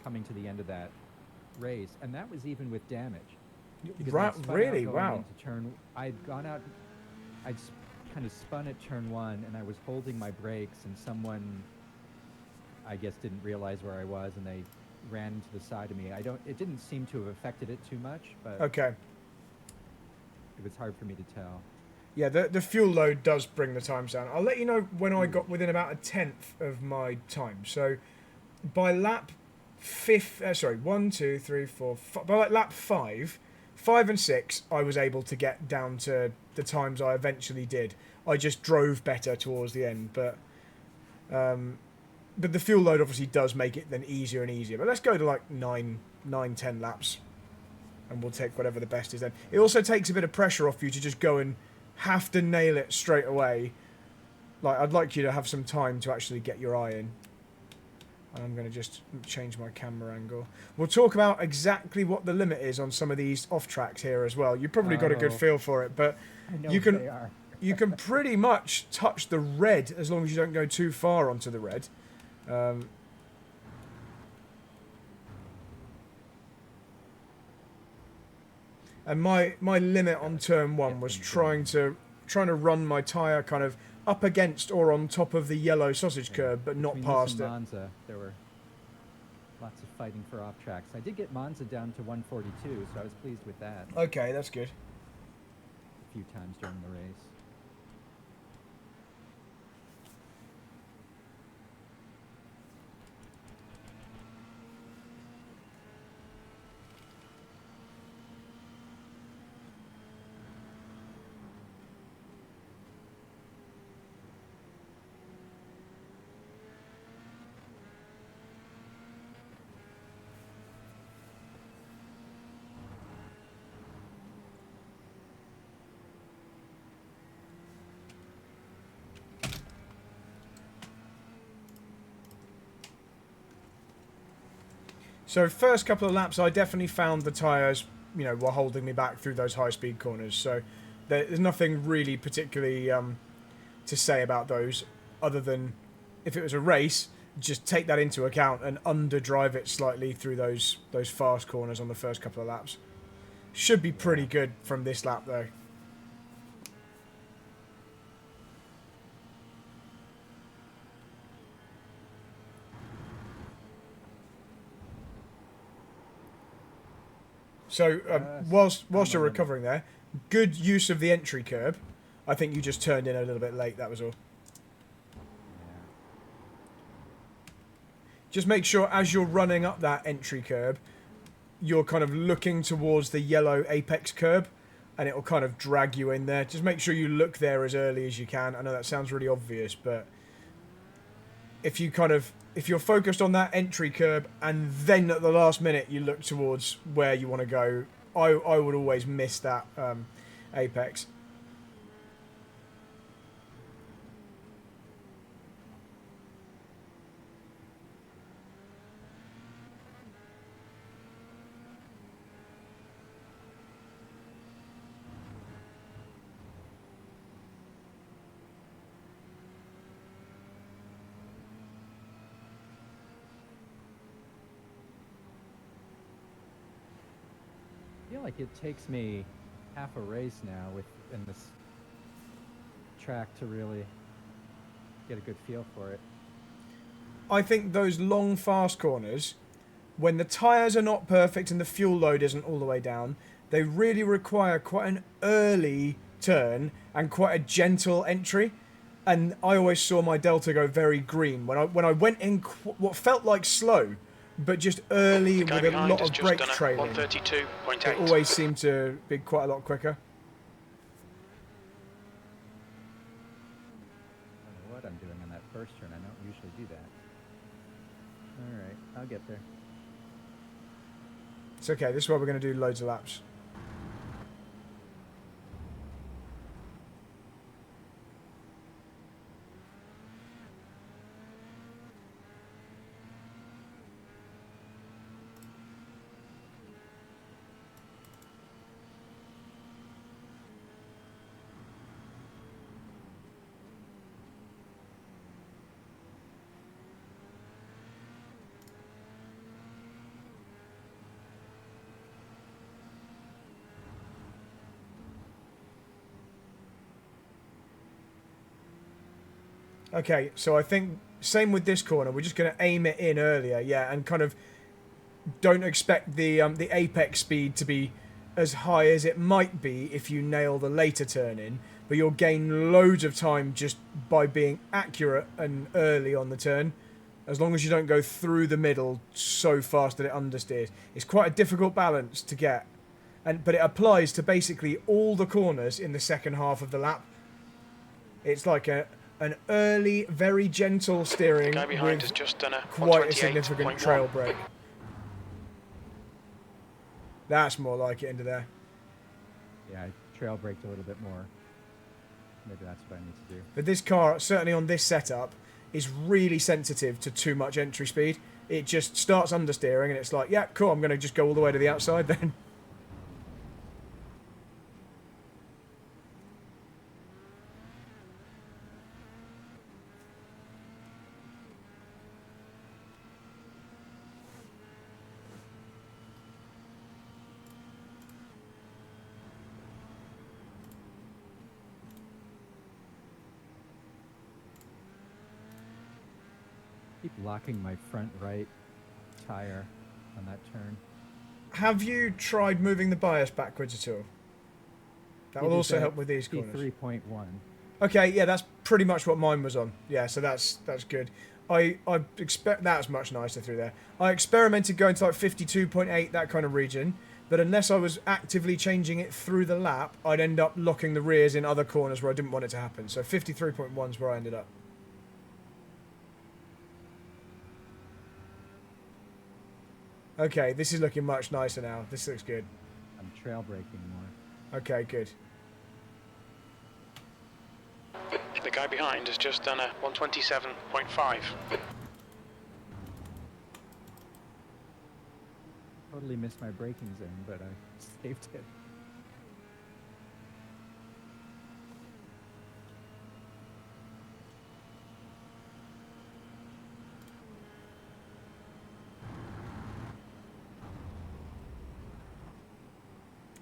coming to the end of that race, and that was even with damage. Because Right, I spun really? out going Wow. into turn. I'd gone out. I'd kind of spun at turn 1, and I was holding my brakes, and someone, I guess, didn't realize where I was, and they ran to the side of me. It didn't seem to have affected it too much, but Okay. it was hard for me to tell. Yeah, the fuel load does bring the times down. I'll let you know when I got within about a tenth of my time. So by lap one, two, three, four, five, by like lap 5 and 6, I was able to get down to the times I eventually did. I just drove better towards the end, but the fuel load obviously does make it then easier and easier. But let's go to like 9, 10 laps, and we'll take whatever the best is then. It also takes a bit of pressure off you to just go and have to nail it straight away. Like, I'd like you to have some time to actually get your eye in. I'm going to just change my camera angle. We'll talk about exactly what the limit is on some of these off tracks here as well. You've probably got a good feel for it, but I know you can they are. you can pretty much touch the red as long as you don't go too far onto the red. And my limit on turn 1 was trying to run my tyre kind of up against or on top of the yellow sausage curb, but not past it. Monza, there were lots of fighting for off tracks. I did get Monza down to 142, so I was pleased with that. Okay, that's good. A few times during the race. So first couple of laps, I definitely found the tyres, were holding me back through those high-speed corners. So there's nothing really particularly to say about those, other than if it was a race, just take that into account and underdrive it slightly through those fast corners on the first couple of laps. Should be pretty good from this lap though. So whilst you're recovering there, good use of the entry curb. I think you just turned in a little bit late, that was all. Just make sure as you're running up that entry curb, you're kind of looking towards the yellow apex curb, and it'll kind of drag you in there. Just make sure you look there as early as you can. I know that sounds really obvious, but if you're focused on that entry curb and then at the last minute you look towards where you want to go, I would always miss that apex. I feel like it takes me half a race now in this track to really get a good feel for it. I think those long fast corners, when the tyres are not perfect and the fuel load isn't all the way down, they really require quite an early turn and quite a gentle entry. And I always saw my Delta go very green when I went in what felt like slow, but just early with a lot of brake trailing. It always seemed to be quite a lot quicker. I don't know what I'm doing on that first turn. I don't usually do that. Alright, I'll get there. It's okay, this is why we're going to do loads of laps. Okay, so I think same with this corner. We're just going to aim it in earlier, yeah, and kind of don't expect the apex speed to be as high as it might be if you nail the later turn in, but you'll gain loads of time just by being accurate and early on the turn, as long as you don't go through the middle so fast that it understeers. It's quite a difficult balance to get, but it applies to basically all the corners in the second half of the lap. It's like an early, very gentle steering The guy behind with has just done a quite a significant 128.1. trail brake. That's more like it into there. Yeah, I trail braked a little bit more. Maybe that's what I need to do. But this car, certainly on this setup, is really sensitive to too much entry speed. It just starts understeering and it's like, yeah, cool, I'm going to just go all the way to the outside then. Keep locking my front right tire on that turn. Have you tried moving the bias backwards at all? That will also help with these corners. 3.1. Okay, yeah, that's pretty much what mine was on. Yeah, so that's good. I expect that's much nicer through there. I experimented going to like 52.8, that kind of region, but unless I was actively changing it through the lap, I'd end up locking the rears in other corners where I didn't want it to happen. So 53.1 is where I ended up. Okay, this is looking much nicer now. This looks good. I'm trail braking more. Okay, good. The guy behind has just done a 127.5. Totally missed my braking zone, but I saved it.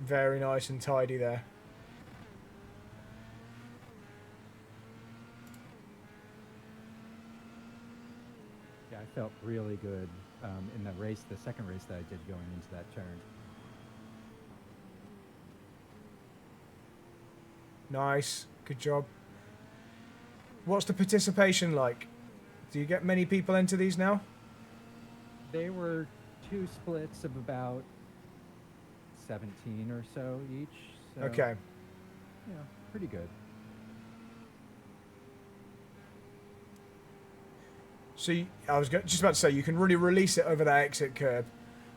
Very nice and tidy there. Yeah, I felt really good in the race, the second race that I did going into that turn. Nice. Good job. What's the participation like? Do you get many people enter these now? They were two splits of about 17 or so each. So, Okay. Yeah, pretty good. So I was just about to say you can really release it over that exit curb,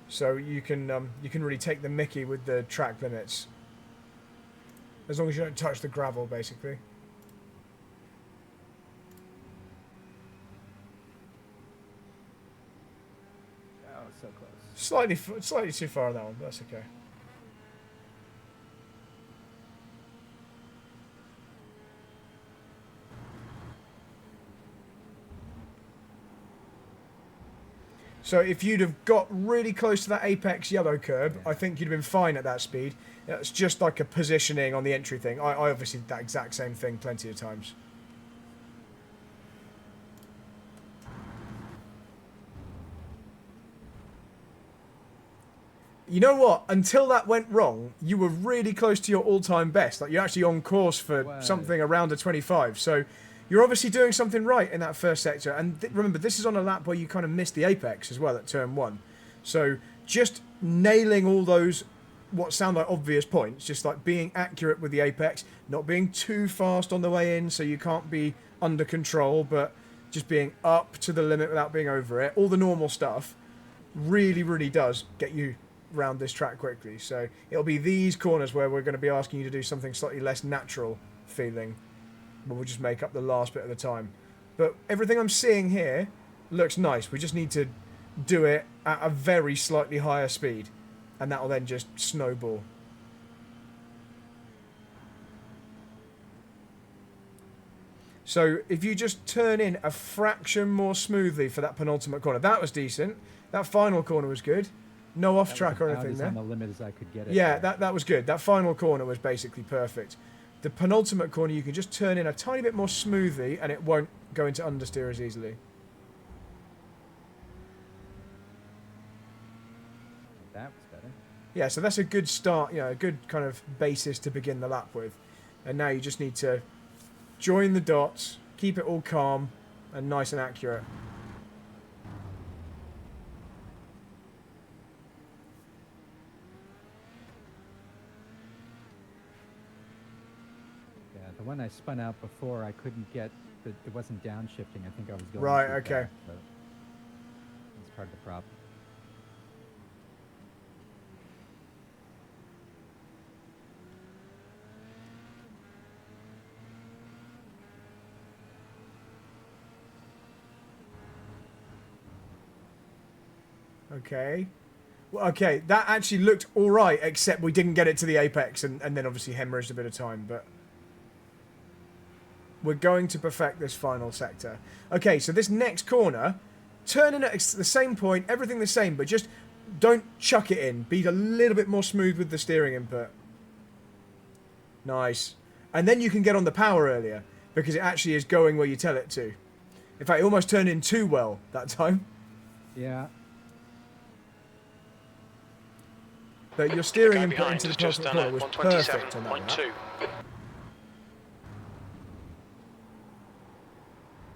so you can really take the mickey with the track limits, as long as you don't touch the gravel, basically. Oh, so close. Slightly too far on that one, but that's okay. So if you'd have got really close to that apex yellow curb, Yeah. I think you'd have been fine at that speed. It's just like a positioning on the entry thing. I obviously did that exact same thing plenty of times. You know what? Until that went wrong, you were really close to your all-time best. Like, you're actually on course for Wow. something around a 25. So you're obviously doing something right in that first sector. And remember, this is on a lap where you kind of missed the apex as well at turn one. So just nailing all those, what sound like obvious points, just like being accurate with the apex, not being too fast on the way in so you can't be under control, but just being up to the limit without being over it. All the normal stuff really, really does get you round this track quickly. So it'll be these corners where we're going to be asking you to do something slightly less natural feeling, but we'll just make up the last bit of the time. But everything I'm seeing here looks nice. We just need to do it at a very slightly higher speed, and that'll then just snowball. So if you just turn in a fraction more smoothly for that penultimate corner, that was decent. That final corner was good. No off track or anything there. On the limit as I could get it. Yeah, there. that was good. That final corner was basically perfect. The penultimate corner, you can just turn in a tiny bit more smoothly, and it won't go into understeer as easily. That was better. Yeah, so that's a good start, a good kind of basis to begin the lap with. And now you just need to join the dots, keep it all calm and nice and accurate. Yeah, the one I spun out before, I couldn't get, it wasn't downshifting. I think I was going Right, too okay. fast, so that's part of the problem. Okay. Well, okay, that actually looked all right, except we didn't get it to the apex, and then obviously hemorrhaged a bit of time, but we're going to perfect this final sector. Okay, so this next corner, turn in at the same point, everything the same, but just don't chuck it in. Be a little bit more smooth with the steering input. Nice. And then you can get on the power earlier, because it actually is going where you tell it to. In fact, it almost turned in too well that time. Yeah. But your The steering guy input behind into the has just penultimate done corner a was perfect on that lap. 127.2.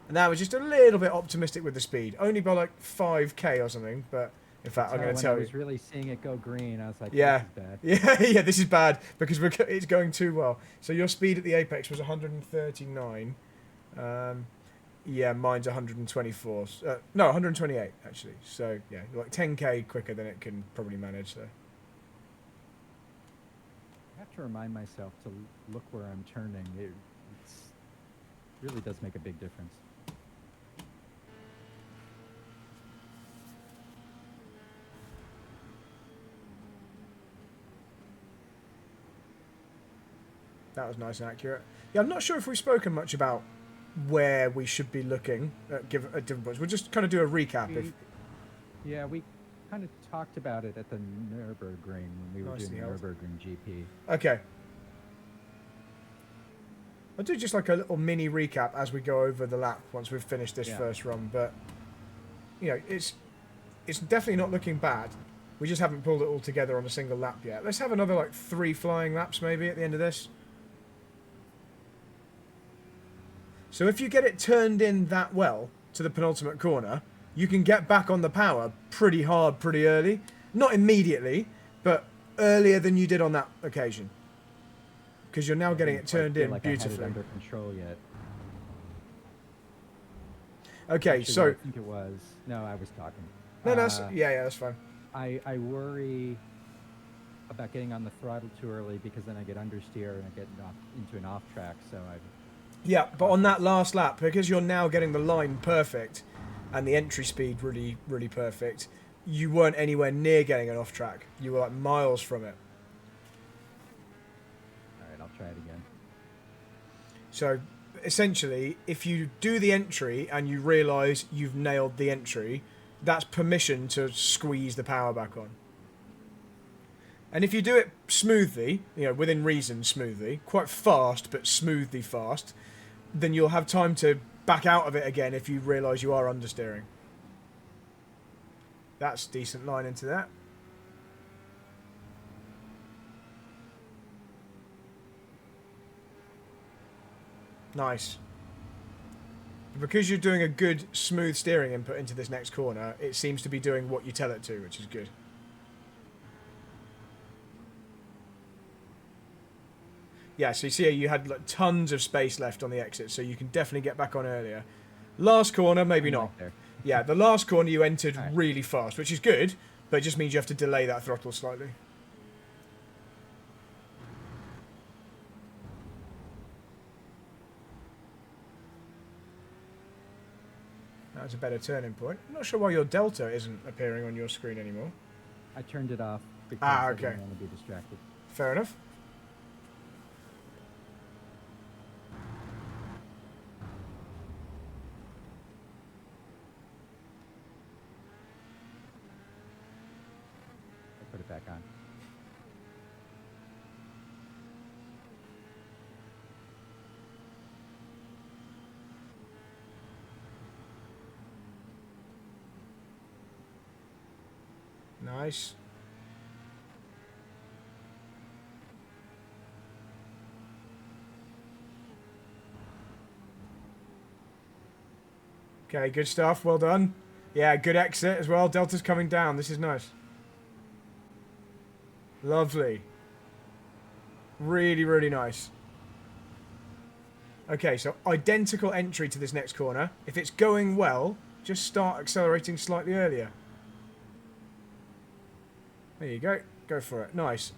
And that was just a little bit optimistic with the speed. Only by like 5k or something, but in fact, I'm going to When tell I you. was really seeing it go green, I was like, Yeah. this is bad. Yeah, this is bad because it's going too well. So your speed at the apex was 139. Yeah, mine's 124. No, 128 actually. So yeah, like 10k quicker than it can probably manage. So I have to remind myself to look where I'm turning. It really does make a big difference. that was nice and accurate. Yeah, I'm not sure if we've spoken much about where we should be looking at different points. We'll just kind of do a recap. Yeah, we kind of talked about it at the Nürburgring when we were Nicely doing the held. Nürburgring GP. Okay. I'll do just like a little mini recap as we go over the lap once we've finished this first run, but it's definitely not looking bad. We just haven't pulled it all together on a single lap yet. Let's have another like 3 flying laps maybe at the end of this. So if you get it turned in that well to the penultimate corner, you can get back on the power pretty hard pretty early. Not immediately, but earlier than you did on that occasion. Because you're now getting it turned in beautifully. I had it under control yet. Okay, Actually, so I think it was. No, I was talking. no, yeah, that's fine. I worry about getting on the throttle too early because then I get understeer and I get into an off track. So Yeah, but on that last lap, because you're now getting the line perfect and the entry speed really, really perfect, you weren't anywhere near getting an off track. You were like miles from it. all right, I'll try it again. So essentially, if you do the entry and you realise you've nailed the entry, that's permission to squeeze the power back on. And if you do it smoothly, within reason smoothly, quite fast but smoothly fast, then you'll have time to back out of it again if you realise you are understeering. That's a decent line into that. Nice. Because you're doing a good smooth steering input into this next corner, it seems to be doing what you tell it to, which is good. Yeah, so you see you had like tons of space left on the exit, so you can definitely get back on earlier. Last corner, maybe I'm not. right there. Yeah, the last corner you entered All right. really fast, which is good, but it just means you have to delay that throttle slightly. That's a better turning point. I'm not sure why your delta isn't appearing on your screen anymore. I turned it off because Ah, I okay. didn't want to be distracted. Fair enough. I put it back on. Nice. Okay, good stuff. Well done. Yeah, good exit as well. Delta's coming down. This is nice. Lovely. Really, really nice. Okay, so identical entry to this next corner. If it's going well, just start accelerating slightly earlier. There you go. Go for it. Nice.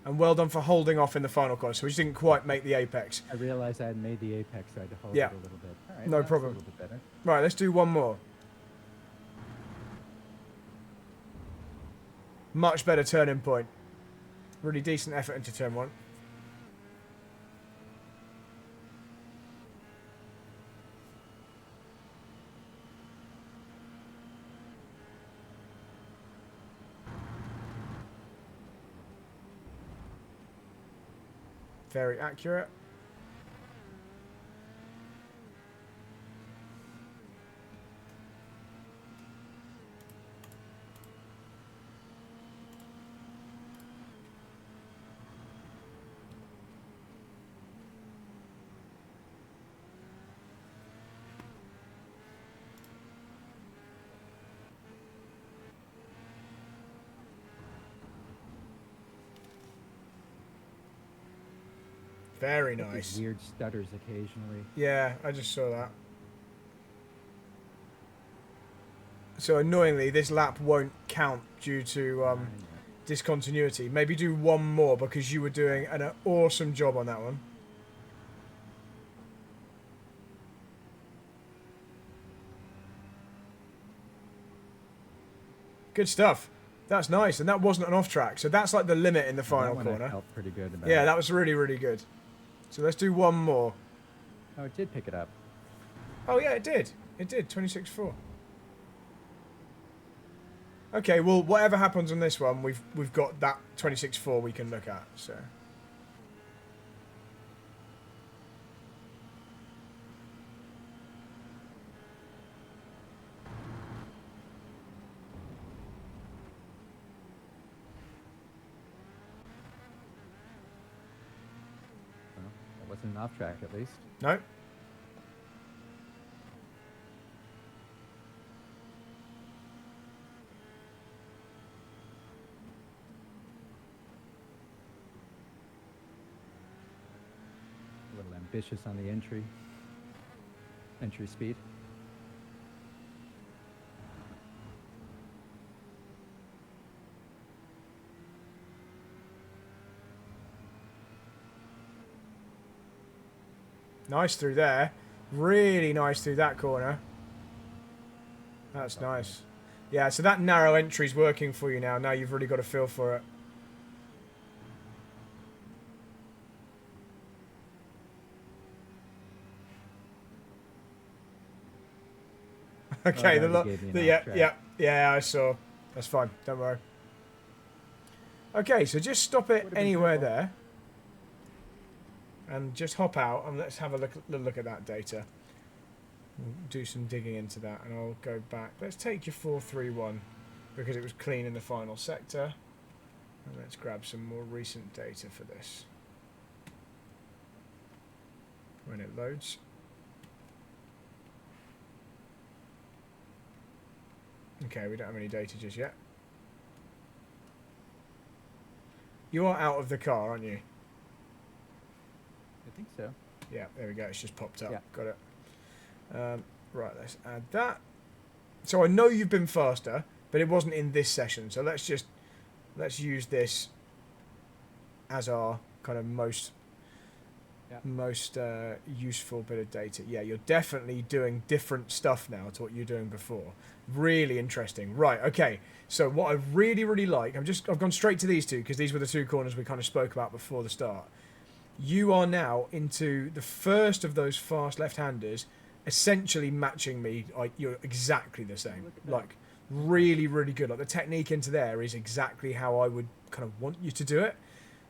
And well done for holding off in the final corner. So we just didn't quite make the apex. I realized I had made the apex, so I had to hold Yeah. it a little bit. All right, No that's problem. A little bit better. Right, let's do one more. Much better turning point. Really decent effort into turn one. Very accurate. Very Get these nice. weird stutters occasionally. Yeah, I just saw that. So annoyingly, this lap won't count due to discontinuity. Maybe do one more because you were doing an awesome job on that one. Good stuff. That's nice, and that wasn't an off track, so that's like the limit in the final that one I corner. felt pretty good about. Yeah, it. that was really, really good. So let's do one more. Oh, it did pick it up. Oh yeah, it did. It did. 26.4. Okay, well, whatever happens on this one, we've got that 26.4 we can look at. So. Well, it wasn't an off track, at least. No. A little ambitious on the entry speed. Nice through there. Really nice through that corner. That's nice. Yeah, so that narrow entry's working for you now. Now you've really got a feel for it. Okay, Oh, that gave me an off track. yeah, I saw. That's fine. Don't worry. Okay, so just stop it Would've been anywhere careful. there. And just hop out and let's have a little look at that data. We'll do some digging into that and I'll go back. Let's take your 431 because it was clean in the final sector. And let's grab some more recent data for this. When it loads. Okay, we don't have any data just yet. You are out of the car, aren't you? I think so. Yeah, there we go. It's just popped up. Yeah. Got it. Right, let's add that. So I know you've been faster, but it wasn't in this session. So let's use this as our kind of most useful bit of data. Yeah, you're definitely doing different stuff now to what you were doing before. Really interesting. Right, okay. So what I really, really like, I've gone straight to these two because these were the two corners we kind of spoke about before the start. You are now into the first of those fast left-handers, essentially matching me. You're exactly the same. Like, really, really good. Like, the technique into there is exactly how I would kind of want you to do it.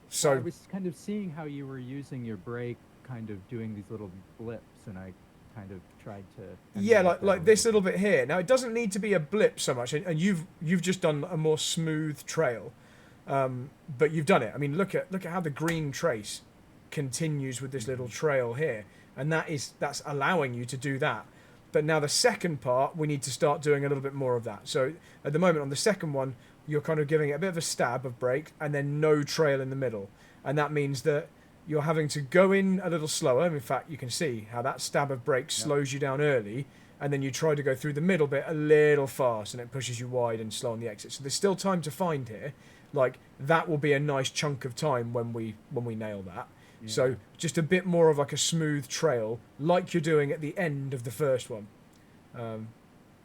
So I was kind of seeing how you were using your brake, kind of doing these little blips, and I kind of tried to. Yeah, emulate that like a this little bit. bit here. Now it doesn't need to be a blip so much, and you've just done a more smooth trail, but you've done it. I mean, look at how the green trace continues with this little trail here, and that's allowing you to do that. But now the second part, we need to start doing a little bit more of that. So at the moment on the second one, you're kind of giving it a bit of a stab of brake, and then no trail in the middle, and that means that you're having to go in a little slower. In fact, you can see how that stab of brake slows you down early, and then you try to go through the middle bit a little fast, and it pushes you wide and slow on the exit. So there's still time to find here. Like, that will be a nice chunk of time when we nail that. Yeah. So just a bit more of like a smooth trail, like you're doing at the end of the first one.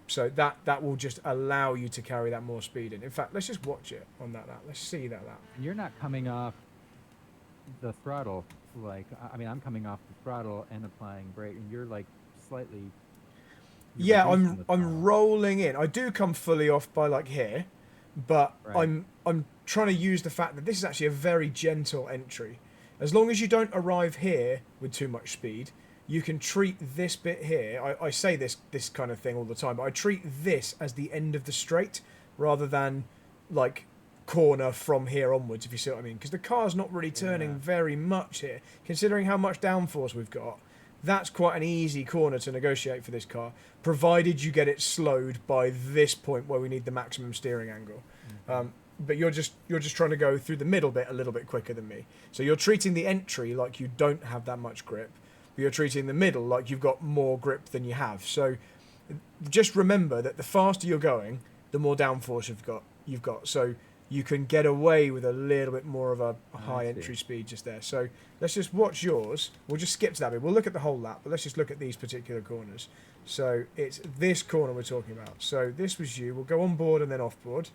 So that will just allow you to carry that more speed in. In fact, let's just watch it on that. Let's see that. And you're not coming off the throttle, like, I mean, I'm coming off the throttle and applying brake, and you're like slightly. Yeah, I'm rolling in. I do come fully off by like here, but right. I'm trying to use the fact that this is actually a very gentle entry. As long as you don't arrive here with too much speed, you can treat this bit here. I say this kind of thing all the time, but I treat this as the end of the straight rather than like corner from here onwards, if you see what I mean, because the car's not really turning very much here, considering how much downforce we've got. That's quite an easy corner to negotiate for this car, provided you get it slowed by this point where we need the maximum steering angle. But you're just trying to go through the middle bit a little bit quicker than me, so you're treating the entry like you don't have that much grip, but you're treating the middle like you've got more grip than you have. So just remember that the faster you're going, the more downforce you've got. So you can get away with a little bit more of a high entry speed just there. So let's just watch yours. We'll just skip to that bit. We'll look at the whole lap, but let's just look at these particular corners. So it's this corner we're talking about. So this was you. We'll go on board and then off board.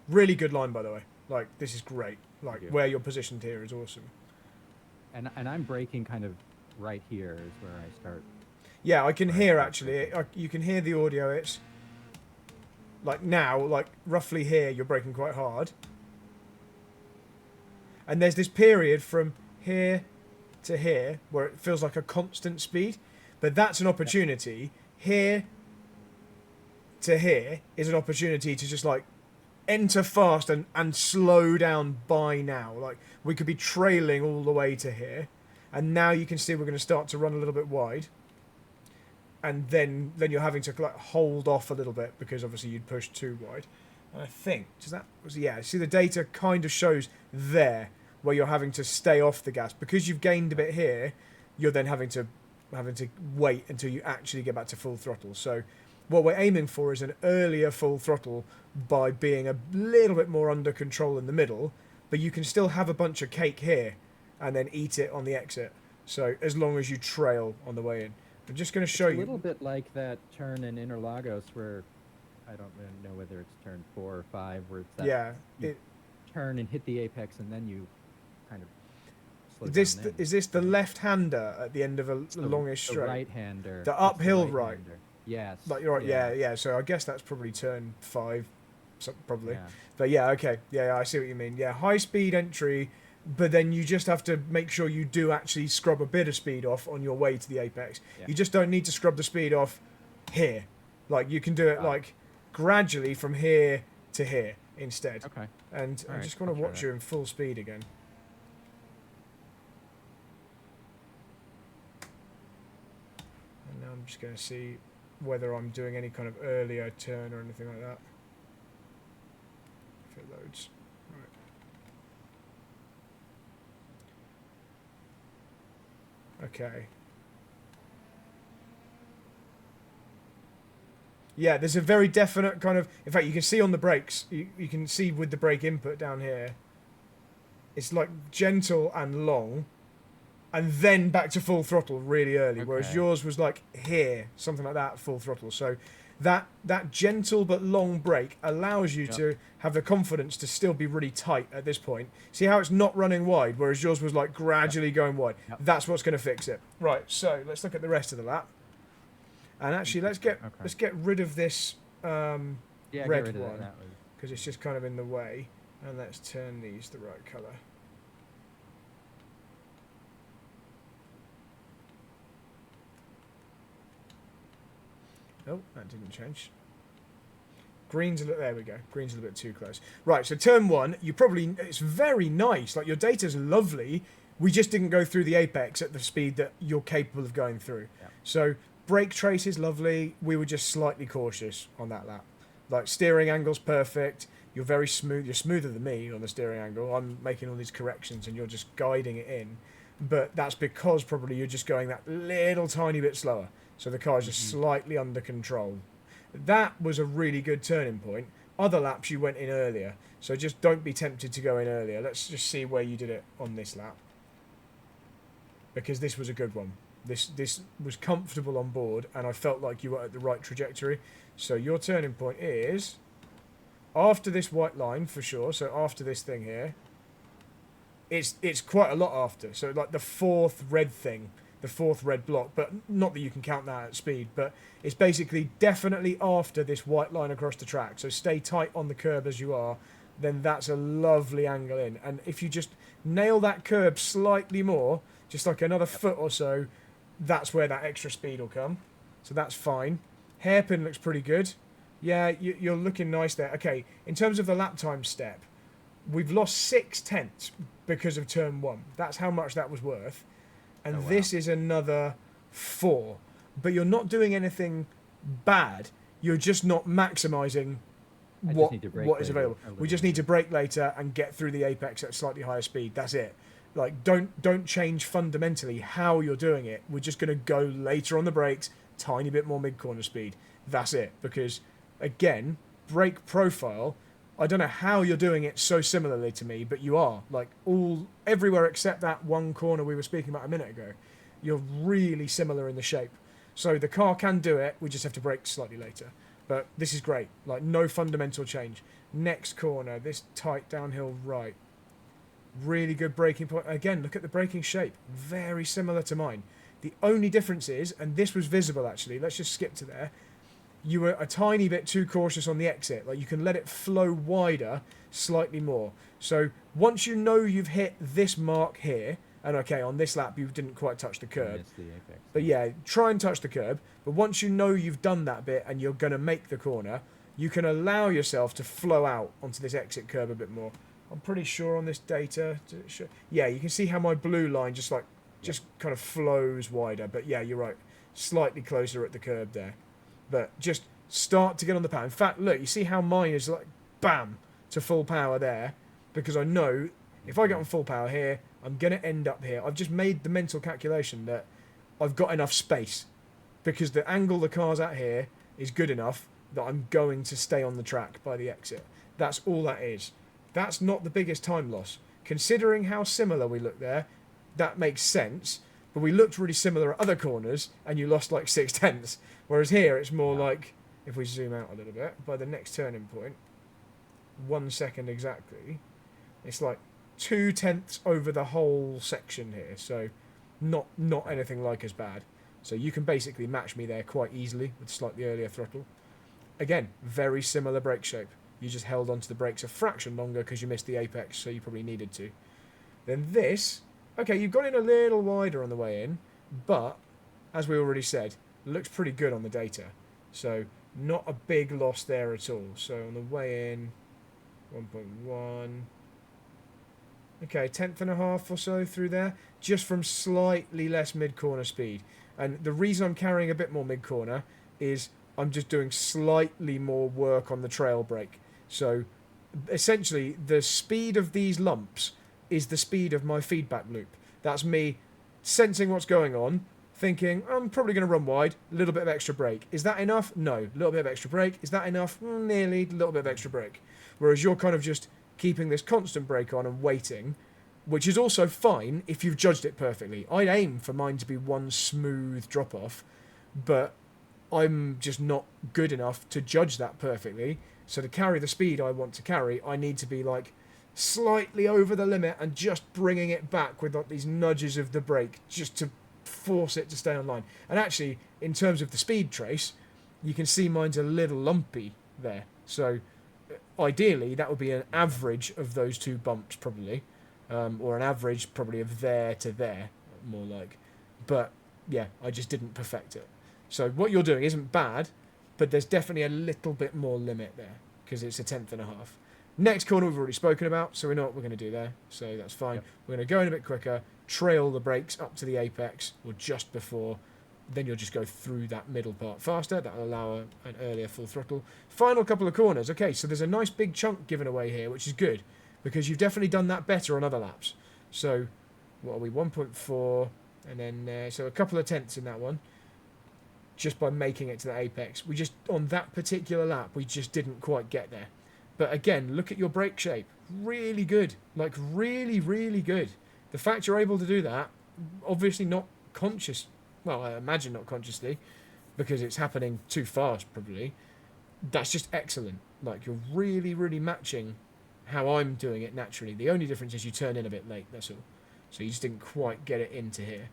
Really good line, by the way. Like, this is great. Like, where you're positioned here is awesome. And I'm braking kind of right here is where I start. Yeah, I can hear, actually. You can hear the audio. It's like now, like roughly here, you're braking quite hard. And there's this period from here to here where it feels like a constant speed. But that's an opportunity. Here to here is an opportunity to just like enter fast and slow down by now. Like, we could be trailing all the way to here. And now you can see we're going to start to run a little bit wide. And then you're having to like hold off a little bit because obviously you'd pushed too wide. And I think, see the data kind of shows there where you're having to stay off the gas. Because you've gained a bit here, you're then having to wait until you actually get back to full throttle. So what we're aiming for is an earlier full throttle by being a little bit more under control in the middle, but you can still have a bunch of cake here and then eat it on the exit. So as long as you trail on the way in. I'm just going to show you. A little bit like that turn in Interlagos where, I don't really know whether it's turn 4 or 5, where it's that you turn and hit the apex and then you kind of slow down. Is this the left-hander at the end of a longish straight? The right-hander. The uphill right. Yes. Like you're right. Yeah. So I guess that's probably turn 5, probably. Yeah. But yeah, okay. Yeah, I see what you mean. Yeah, high-speed entry. But then you just have to make sure you do actually scrub a bit of speed off on your way to the apex. Yeah. You just don't need to scrub the speed off here. Like, you can do it like gradually from here to here instead. Okay. And I just want to watch you in full speed again. And now I'm just going to see whether I'm doing any kind of earlier turn or anything like that. If it loads. Okay. Yeah, there's a very definite kind of... In fact, you can see on the brakes, you can see with the brake input down here, it's like gentle and long, and then back to full throttle really early, whereas yours was like here, something like that, full throttle. So that gentle but long brake allows you to have the confidence to still be really tight at this point. See how it's not running wide, whereas yours was like gradually going wide. That's what's going to fix it. Right, so let's look at the rest of the lap. And actually, let's get rid of this red one, because it's just kind of in the way. And let's turn these the right colour. Oh, that didn't change. Green's there we go. Green's a little bit too close. Right, so turn 1, it's very nice. Like, your data's lovely. We just didn't go through the apex at the speed that you're capable of going through. Yeah. So brake trace is lovely. We were just slightly cautious on that lap. Like, steering angle's perfect. You're very smooth. You're smoother than me on the steering angle. I'm making all these corrections and you're just guiding it in. But that's because probably you're just going that little tiny bit slower. So the car's just slightly under control. That was a really good turning point. Other laps you went in earlier. So just don't be tempted to go in earlier. Let's just see where you did it on this lap. Because this was a good one. This was comfortable on board and I felt like you were at the right trajectory. So your turning point is after this white line for sure. So after this thing here. It's quite a lot after. So like the fourth red thing. The fourth red block, but not that you can count that at speed, but it's basically definitely after this white line across the track. So stay tight on the curb as you are, then that's a lovely angle in. And if you just nail that curb slightly more, just like another foot or so, that's where that extra speed will come. So that's fine. Hairpin looks pretty good. Yeah, you're looking nice there. Okay, in terms of the lap time step, we've lost 0.6 because of turn 1. That's how much that was worth. And this is another 4. But you're not doing anything bad. You're just not maximising what is available. We just need to brake later and get through the apex at a slightly higher speed. That's it. Like, don't change fundamentally how you're doing it. We're just going to go later on the brakes, tiny bit more mid-corner speed. That's it. Because, again, brake profile, I don't know how you're doing it so similarly to me, but you are. Like, everywhere except that one corner we were speaking about a minute ago. You're really similar in the shape. So the car can do it, we just have to brake slightly later. But this is great. Like, no fundamental change. Next corner, this tight downhill right. Really good braking point. Again, look at the braking shape. Very similar to mine. The only difference is, and this was visible actually, let's just skip to there. You were a tiny bit too cautious on the exit. Like, you can let it flow wider slightly more. So once you know you've hit this mark here, and okay, on this lap you didn't quite touch the curb. The apex. But yeah, try and touch the curb. But once you know you've done that bit and you're going to make the corner, you can allow yourself to flow out onto this exit curb a bit more. I'm pretty sure on this data. Yeah, you can see how my blue line just kind of flows wider. But yeah, you're right. Slightly closer at the curb there. But just start to get on the power. In fact, look, you see how mine is like, bam, to full power there. Because I know if I get on full power here, I'm going to end up here. I've just made the mental calculation that I've got enough space. Because the angle the car's at here is good enough that I'm going to stay on the track by the exit. That's all that is. That's not the biggest time loss. Considering how similar we look there, that makes sense. But we looked really similar at other corners, and you lost like 0.6. Whereas here, it's more like, if we zoom out a little bit, by the next turning point, 1 second exactly, it's like 0.2 over the whole section here. So not anything like as bad. So you can basically match me there quite easily with slightly earlier throttle. Again, very similar brake shape. You just held onto the brakes a fraction longer because you missed the apex, so you probably needed to. Then this, okay, you've got in a little wider on the way in, but, as we already said, looks pretty good on the data. So, not a big loss there at all. So, on the way in, 1.1. Okay, 1/10 or so through there, just from slightly less mid-corner speed. And the reason I'm carrying a bit more mid-corner is I'm just doing slightly more work on the trail brake. So essentially the speed of these lumps is the speed of my feedback loop. That's me sensing what's going on, thinking I'm probably going to run wide, a little bit of extra brake. Is that enough? No. A little bit of extra brake. Is that enough? Nearly. A little bit of extra brake. Whereas you're kind of just keeping this constant brake on and waiting, which is also fine if you've judged it perfectly. I'd aim for mine to be one smooth drop off, but I'm just not good enough to judge that perfectly. So to carry the speed I want to carry, I need to be like slightly over the limit and just bringing it back with like these nudges of the brake just to force it to stay on line. And actually, in terms of the speed trace, you can see mine's a little lumpy there. So ideally, that would be an average of those two bumps probably, or an average probably of there to there, more like. But yeah, I just didn't perfect it. So what you're doing isn't bad. but there's definitely a little bit more limit there because it's a tenth and a half. Next corner we've already spoken about, so we know what we're going to do there, so that's fine. Yep. We're going to go in a bit quicker, trail the brakes up to the apex, or just before, then you'll just go through that middle part faster. That'll allow an earlier full throttle. Final couple of corners. Okay, so there's a nice big chunk given away here, which is good, because you've definitely done that better on other laps. So, what are we, 1.4, and then, so a couple of tenths in that one, just by making it to the apex. We just, on that particular lap, we just didn't quite get there. But again, look at your brake shape. Really good. Like, really, really good. The fact you're able to do that, obviously not conscious, well, I imagine not consciously, because it's happening too fast, probably. That's just excellent. Like, you're really, really matching how I'm doing it naturally. The only difference is you turn in a bit late, that's all. So you just didn't quite get it into here.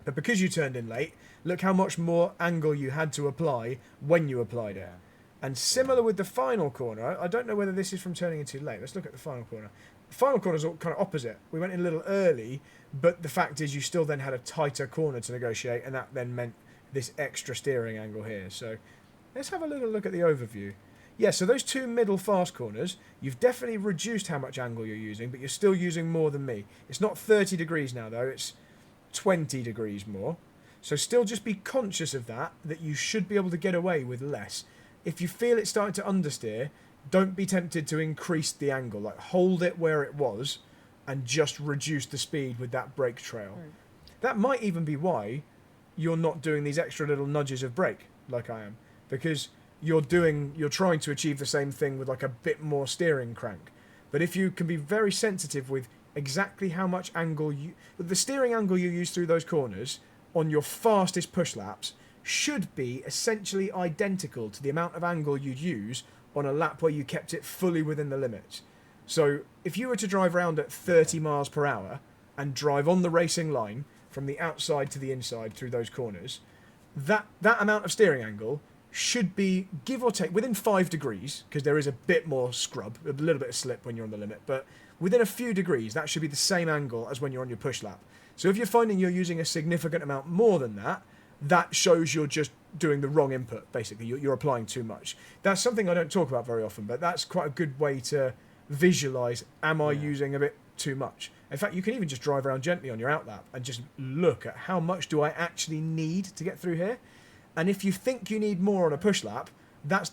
But because you turned in late, look how much more angle you had to apply when you applied it. And similar with the final corner, I don't know whether this is from turning in too late. Let's look at the final corner. The final corner is kind of opposite. We went in a little early, but the fact is you still then had a tighter corner to negotiate, and that then meant this extra steering angle here. So let's have a little look at the overview. Yeah, so those two middle fast corners, you've definitely reduced how much angle you're using, but you're still using more than me. It's not 30 degrees now, though. It's 20 degrees more. So still just be conscious of that you should be able to get away with less. If you feel it's starting to understeer, don't be tempted to increase the angle. Like, hold it where it was and just reduce the speed with that brake trail. Right. That might even be why you're not doing these extra little nudges of brake like I am, because you're trying to achieve the same thing with like a bit more steering crank. But if you can be very sensitive with exactly how much angle the steering angle you use through those corners on your fastest push laps should be essentially identical to the amount of angle you'd use on a lap where you kept it fully within the limits. So if you were to drive around at 30 miles per hour and drive on the racing line from the outside to the inside through those corners, that amount of steering angle should be, give or take, within 5 degrees, because there is a bit more scrub, a little bit of slip when you're on the limit, but within a few degrees, that should be the same angle as when you're on your push lap. So if you're finding you're using a significant amount more than that, that shows you're just doing the wrong input, basically. You're applying too much. That's something I don't talk about very often, but that's quite a good way to visualise, am I using a bit too much? In fact, you can even just drive around gently on your outlap and just look at how much do I actually need to get through here. And if you think you need more on a push lap, that's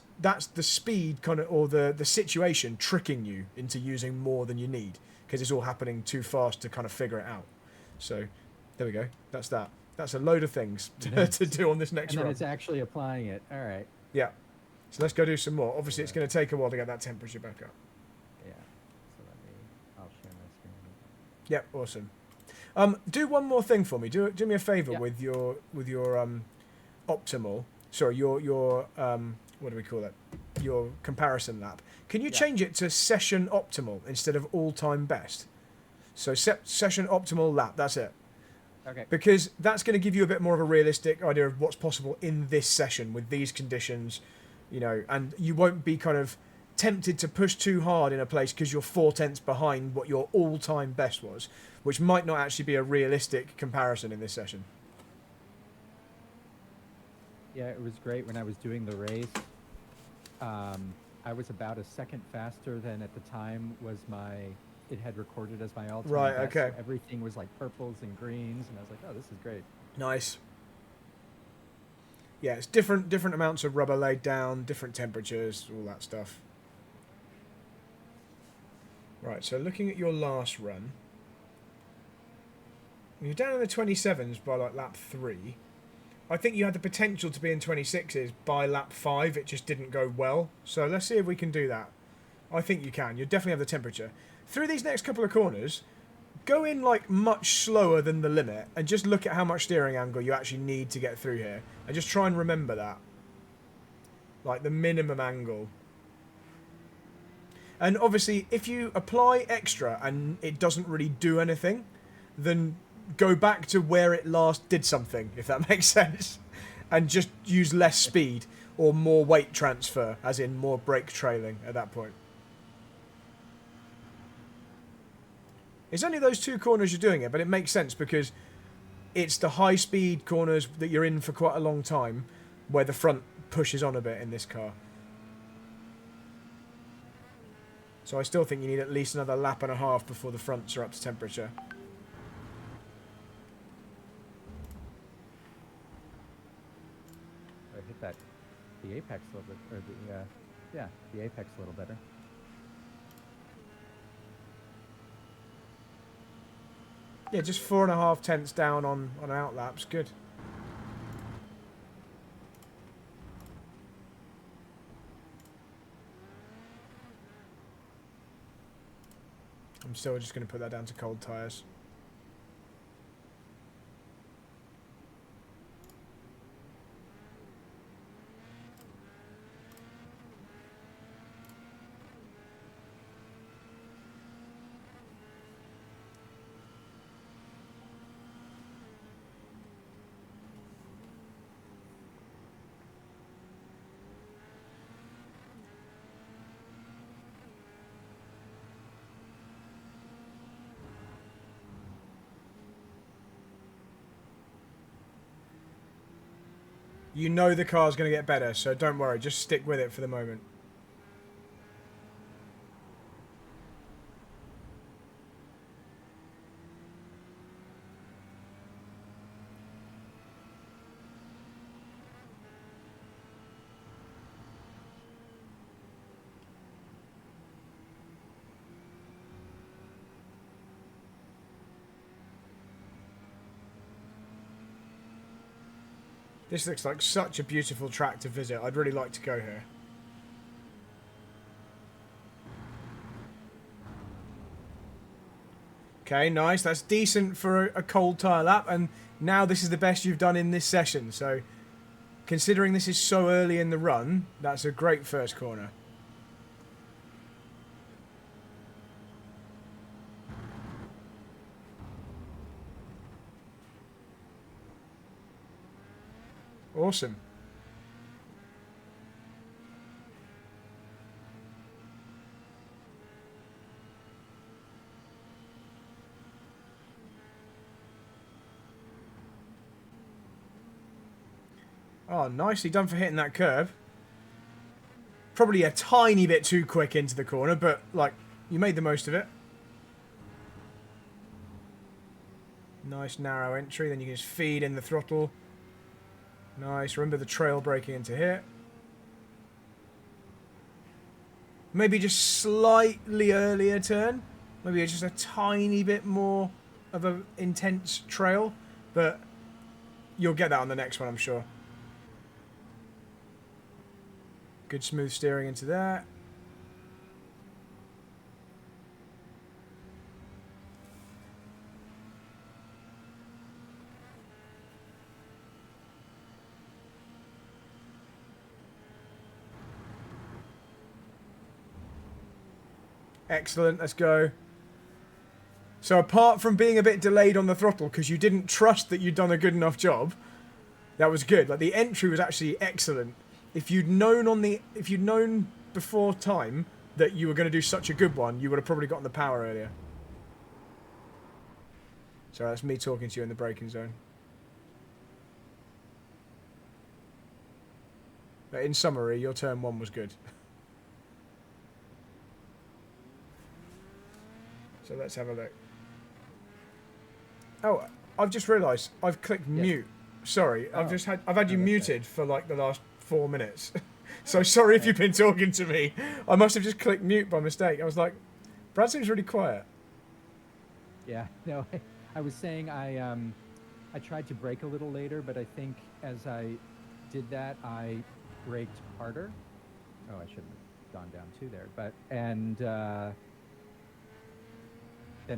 the speed kind of, or the situation tricking you into using more than you need, because it's all happening too fast to kind of figure it out. So there we go. That's that. That's a load of things to do on this next run. And then it's actually applying it. All right. Yeah. So let's go do some more. Obviously, it's going to take a while to get that temperature back up. Yeah. So I'll share my screen. Yep. Awesome. Do one more thing for me. Do me a favour with your optimal. Sorry, your what do we call it? Your comparison lap. Can you change it to session optimal instead of all-time best? So session optimal lap. That's it. Okay. Because that's going to give you a bit more of a realistic idea of what's possible in this session with these conditions, and you won't be kind of tempted to push too hard in a place because you're 4 tenths behind what your all-time best was, which might not actually be a realistic comparison in this session. Yeah, it was great when I was doing the race. I was about a second faster than at the time was it had recorded as my all-time right, best. okay. So everything was like purples and greens, and I was like, oh, this is great. Nice. Yeah, it's different amounts of rubber laid down, different temperatures, all that stuff. Right, so looking at your last run, you're down in the 27s by like lap 3. I think you had the potential to be in 26s by lap 5. It just didn't go well. So let's see if we can do that. I think you can. You definitely have the temperature. Through these next couple of corners, go in like much slower than the limit and just look at how much steering angle you actually need to get through here. And just try and remember that. Like the minimum angle. And obviously, if you apply extra and it doesn't really do anything, then go back to where it last did something, if that makes sense. And just use less speed or more weight transfer, as in more brake trailing at that point. It's only those 2 corners you're doing it, but it makes sense because it's the high-speed corners that you're in for quite a long time where the front pushes on a bit in this car. So I still think you need at least another lap and a half before the fronts are up to temperature. I hit that, the apex a little bit, or the, yeah, the apex a little better. Yeah, just 4.5 tenths down on outlaps. Good. I'm still just going to put that down to cold tyres. You know the car's going to get better, so don't worry. Just stick with it for the moment. This looks like such a beautiful track to visit. I'd really like to go here. Okay, nice. That's decent for a cold tyre lap. And now this is the best you've done in this session. So, considering this is so early in the run, that's a great first corner. Awesome. Oh, nicely done for hitting that curb. Probably a tiny bit too quick into the corner, but, like, you made the most of it. Nice narrow entry, then you can just feed in the throttle. Nice. Remember the trail braking into here. Maybe just slightly earlier turn. Maybe just a tiny bit more of an intense trail. But you'll get that on the next one, I'm sure. Good smooth steering into there. Excellent, let's go. So apart from being a bit delayed on the throttle because you didn't trust that you'd done a good enough job, that was good. Like the entry was actually excellent. If you'd known before time that you were going to do such a good one, you would have probably gotten the power earlier. So that's me talking to you in the braking zone. But in summary, your turn one was good. So let's have a look. Oh, I've just realised I've clicked mute. Sorry, Oh. I've had you muted for like the last 4 minutes. So sorry if you've been talking to me. I must have just clicked mute by mistake. I was like, Brad seems really quiet. Yeah, no, I was saying I tried to brake a little later, but I think as I did that, I braked harder. Oh, I shouldn't have gone down too there, but then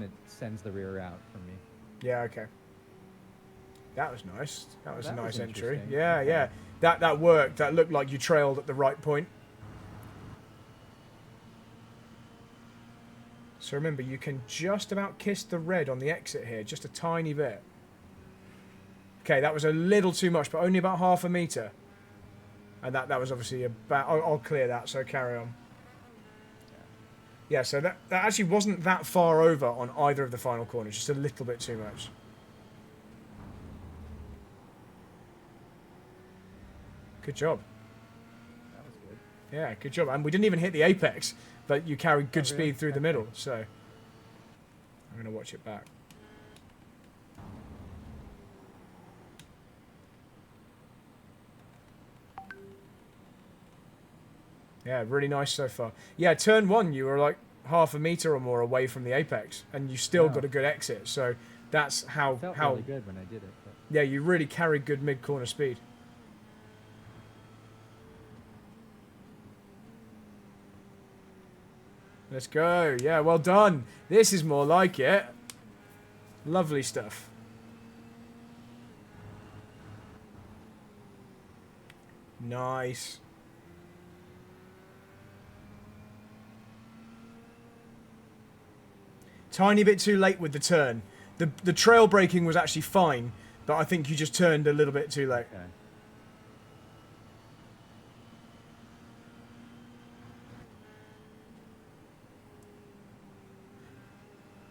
it sends the rear out for me. Yeah, okay. That was nice. That was a That was nice entry. interesting. Yeah, Okay. yeah. That worked. That looked like you trailed at the right point. So remember, you can just about kiss the red on the exit here, just a tiny bit. Okay, that was a little too much, but only about half a metre. And that was obviously about... I'll clear that, so carry on. Yeah, so that actually wasn't that far over on either of the final corners, just a little bit too much. Good job. Yeah, good job. And we didn't even hit the apex, but you carried good really? speed through the Okay. middle. So I'm going to watch it back. Yeah, really nice so far. Yeah, turn 1, you were like half a meter or more away from the apex, and you still Wow. got a good exit. So that's how Felt really good when I did it. But yeah, you really carried good mid-corner speed. Let's go. Yeah, well done. This is more like it. Lovely stuff. Nice. Tiny bit too late with the turn. The trail braking was actually fine, but I think you just turned a little bit too late. okay.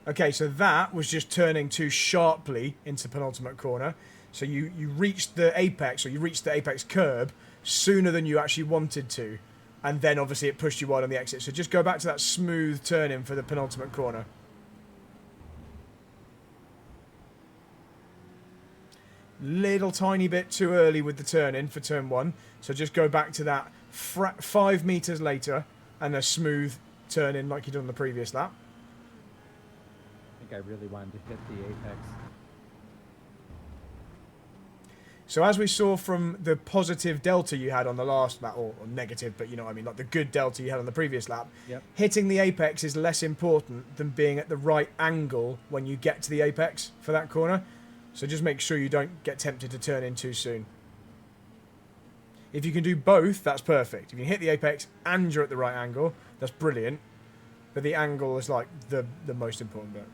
Okay, so that was just turning too sharply into penultimate corner. So you reached the apex, or you reached the apex curb sooner than you actually wanted to. And then obviously it pushed you wide on the exit. So just go back to that smooth turn in for the penultimate corner. Little tiny bit too early with the turn in for turn 1. So just go back to that 5 meters later and a smooth turn in like you did on the previous lap. I think I really wanted to hit the apex. So as we saw from the positive delta you had on the last lap, or negative, but you know what I mean, like the good delta you had on the previous lap, Yep. hitting the apex is less important than being at the right angle when you get to the apex for that corner. So just make sure you don't get tempted to turn in too soon. If you can do both, that's perfect. If you hit the apex and you're at the right angle, that's brilliant. But the angle is like the most important bit.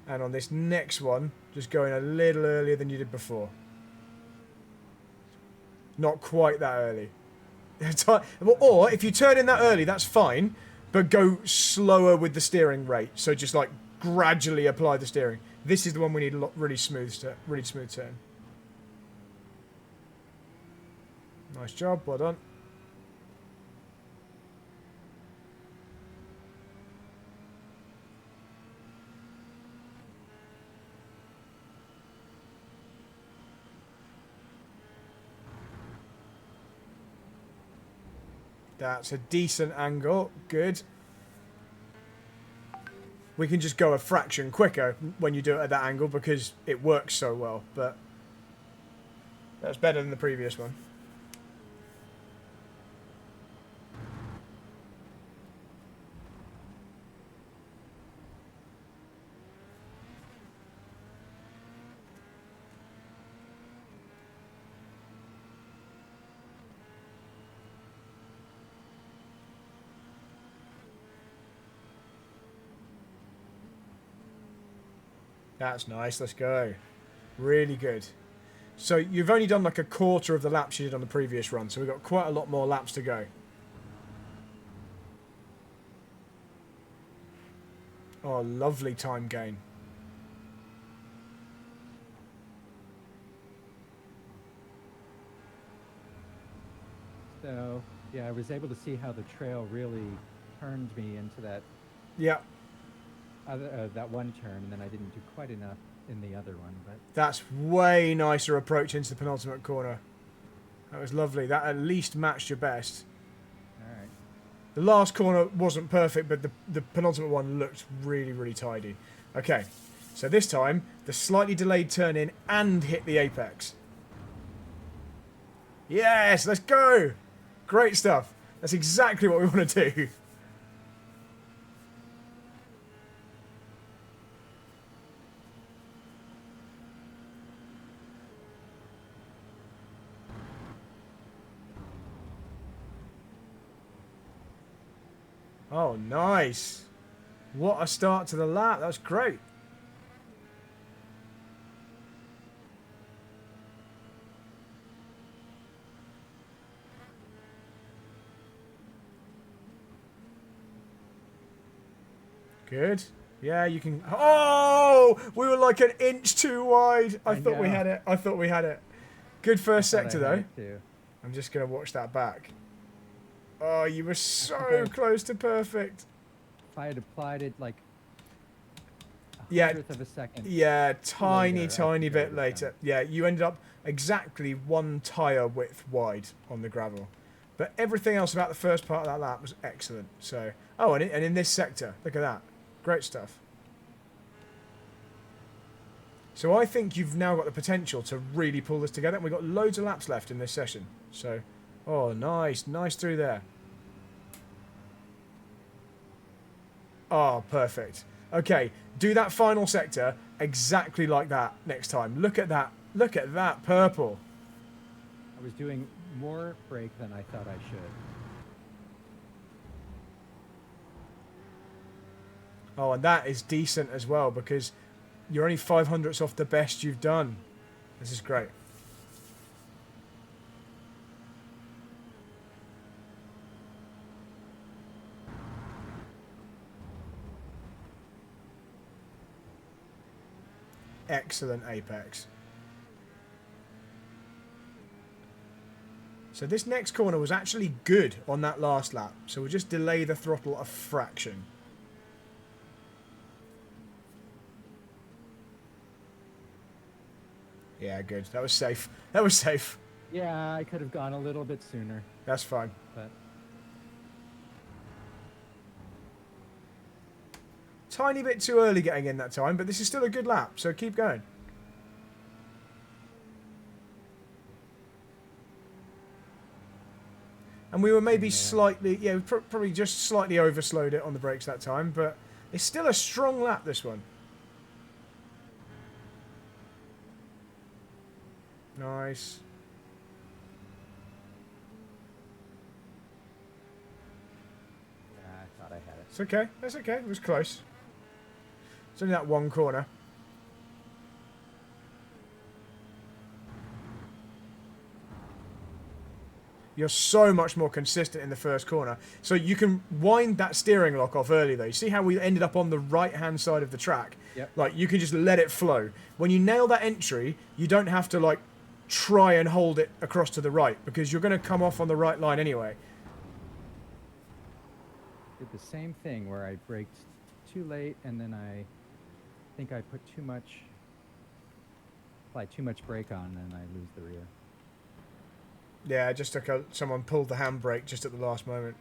And on this next one, just going a little earlier than you did before. Not quite that early. Or if you turn in that early, that's fine, but go slower with the steering rate. So just like gradually apply the steering. This is the one we need a really smooth turn. Nice job, well done. That's a decent angle. Good. We can just go a fraction quicker when you do it at that angle because it works so well, but that's better than the previous one. That's nice. Let's go. Really good. So you've only done like a quarter of the laps you did on the previous run, so we've got quite a lot more laps to go. Oh, lovely time gain. So, yeah, I was able to see how the trail really turned me into that Yeah, that one turn, and then I didn't do quite enough in the other one. But that's way nicer approach into the penultimate corner. That was lovely. That at least matched your best. all right, The last corner wasn't perfect, but the penultimate one looked really, really tidy. Okay, so this time, the slightly delayed turn in and hit the apex. Yes, let's go! Great stuff. That's exactly what we want to do. Oh, nice. What a start to the lap. That's great. Good. Yeah, you can... Oh! We were like an inch too wide. I thought we know. had it. I thought we had it. Good first I thought I sector, had though. it too. I'm just going to watch that back. Oh, you were so I- close to perfect. If I had applied it like a Yeah. hundredth of a second. Yeah, tiny, Later, I tiny think I bit would've later. done Yeah, you ended up exactly 1 tyre width wide on the gravel. But everything else about the first part of that lap was excellent. So, oh, and in this sector, look at that. Great stuff. So I think you've now got the potential to really pull this together. And we've got loads of laps left in this session. So, oh, nice. Nice through there. Oh, perfect. Okay, do that final sector exactly like that next time. Look at that. Look at that purple. I was doing more brake than I thought I should. Oh, and that is decent as well because you're only 500ths off the best you've done. This is great. Excellent apex. So this next corner was actually good on that last lap. So we'll just delay the throttle a fraction. Yeah, good. That was safe. That was safe. Yeah, I could have gone a little bit sooner, That's fine. but Tiny bit too early getting in that time, but this is still a good lap, so keep going. And we were maybe slightly, yeah, we probably just slightly overslowed it on the brakes that time, but it's still a strong lap, this one. Nice. yeah, I thought I had it. It's okay. That's okay. It was close. It's only that one corner. You're so much more consistent in the first corner. So you can wind that steering lock off early, though. You see how we ended up on the right-hand side of the track? Yep. Like, you can just let it flow. When you nail that entry, you don't have to, like, try and hold it across to the right, because you're going to come off on the right line anyway. Did the same thing where I braked too late, and then I think I put too much, applied too much brake on, and I lose the rear. Yeah, just took someone pulled the handbrake just at the last moment.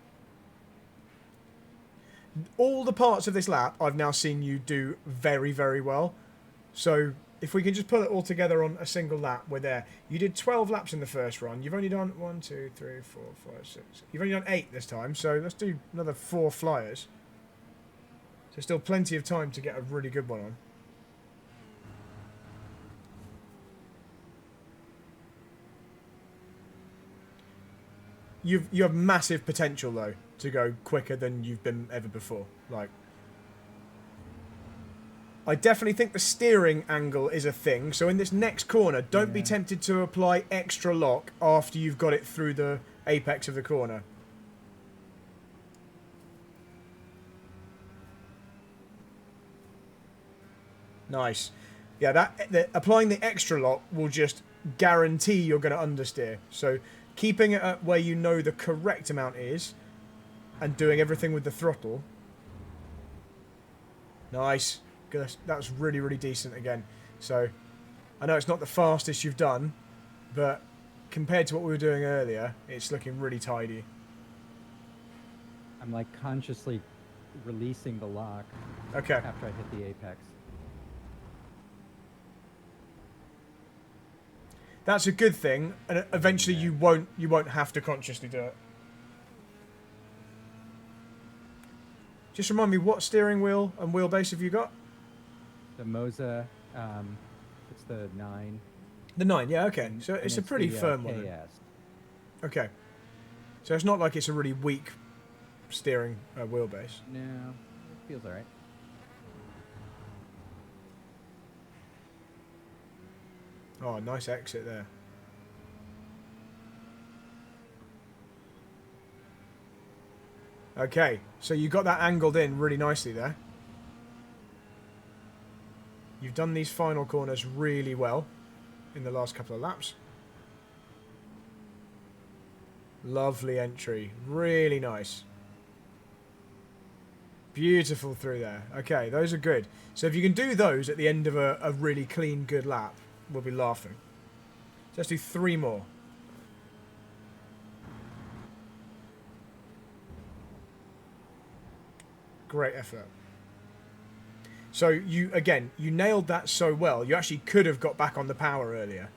All the parts of this lap I've now seen you do very, very well. So if we can just pull it all together on a single lap, we're there. You did 12 laps in the first run. You've only done 1, 2, 3, 4, 5, 6. You've only done 8 this time, so let's do another 4 flyers. So still plenty of time to get a really good one on. You have massive potential, though, to go quicker than you've been ever before. Like, I definitely think the steering angle is a thing. So in this next corner, don't be tempted to apply extra lock after you've got it through the apex of the corner. Nice. Yeah, applying the extra lock will just guarantee you're going to understeer. So keeping it at where you know the correct amount is and doing everything with the throttle. Nice. Good. That was really, really decent again. So I know it's not the fastest you've done, but compared to what we were doing earlier, it's looking really tidy. I'm like consciously releasing the lock Okay. after I hit the apex. That's a good thing, and eventually you won't have to consciously do it. Just remind me, what steering wheel and wheelbase have you got? The Moza, it's the 9. The 9, yeah, okay. and- So and it's a pretty the, firm one. Then. KS. Okay. So it's not like it's a really weak steering wheelbase. No, it feels alright. Oh, nice exit there. Okay, so you got that angled in really nicely there. You've done these final corners really well in the last couple of laps. Lovely entry. Really nice. Beautiful through there. Okay, those are good. So if you can do those at the end of a really clean, good lap, we'll be laughing. So let's do 3 more. Great effort. So you nailed that so well. You actually could have got back on the power earlier.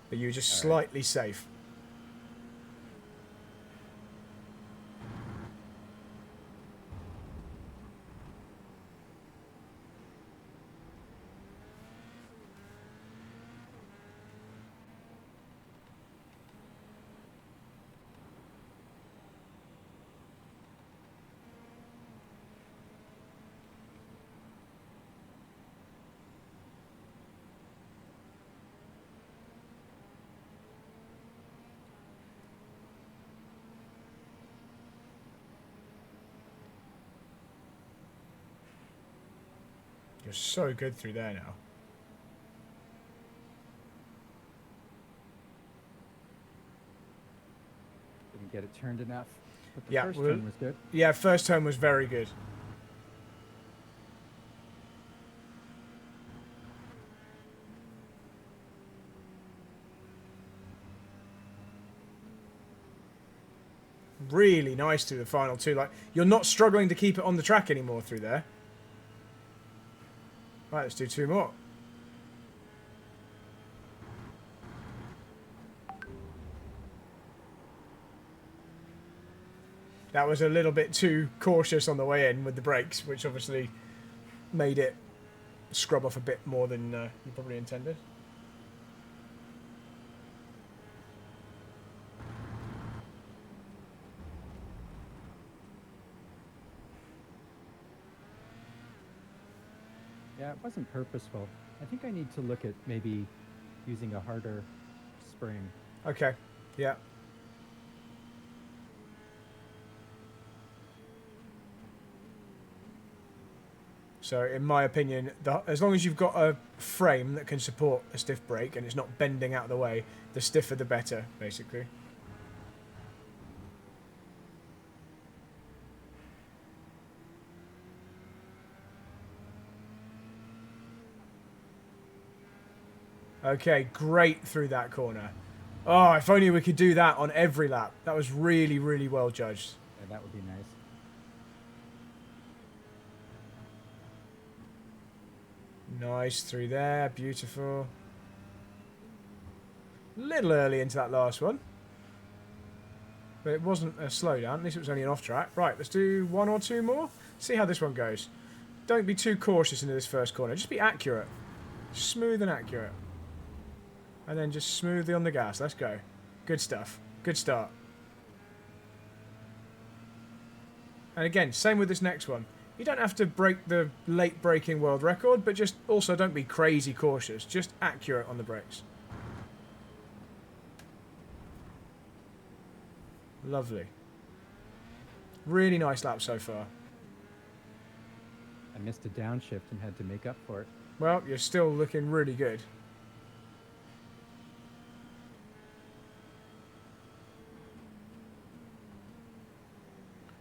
But you were just slightly safe. You're so good through there now. Didn't get it turned enough. But the Yeah, first well, turn was good. Yeah, first turn was very good. Really nice through the final 2. Like, you're not struggling to keep it on the track anymore through there. Right, let's do 2 more. That was a little bit too cautious on the way in with the brakes, which obviously made it scrub off a bit more than you probably intended. Yeah, it wasn't purposeful. I think I need to look at maybe using a harder spring. Okay, yeah. So, in my opinion, as long as you've got a frame that can support a stiff brake and it's not bending out of the way, the stiffer the better, basically. Okay, great through that corner. Oh, if only we could do that on every lap. That was really, really well judged. Yeah, that would be nice. Nice through there, beautiful. Little early into that last one. But it wasn't a slowdown, at least it was only an off track. Right, let's do 1 or 2 more. See how this one goes. Don't be too cautious into this first corner, just be accurate. Smooth and accurate. And then just smoothly on the gas, let's go. Good stuff, good start. And again, same with this next one. You don't have to break the late braking world record, but just also don't be crazy cautious. Just accurate on the brakes. Lovely. Really nice lap so far. I missed a downshift and had to make up for it. Well, you're still looking really good.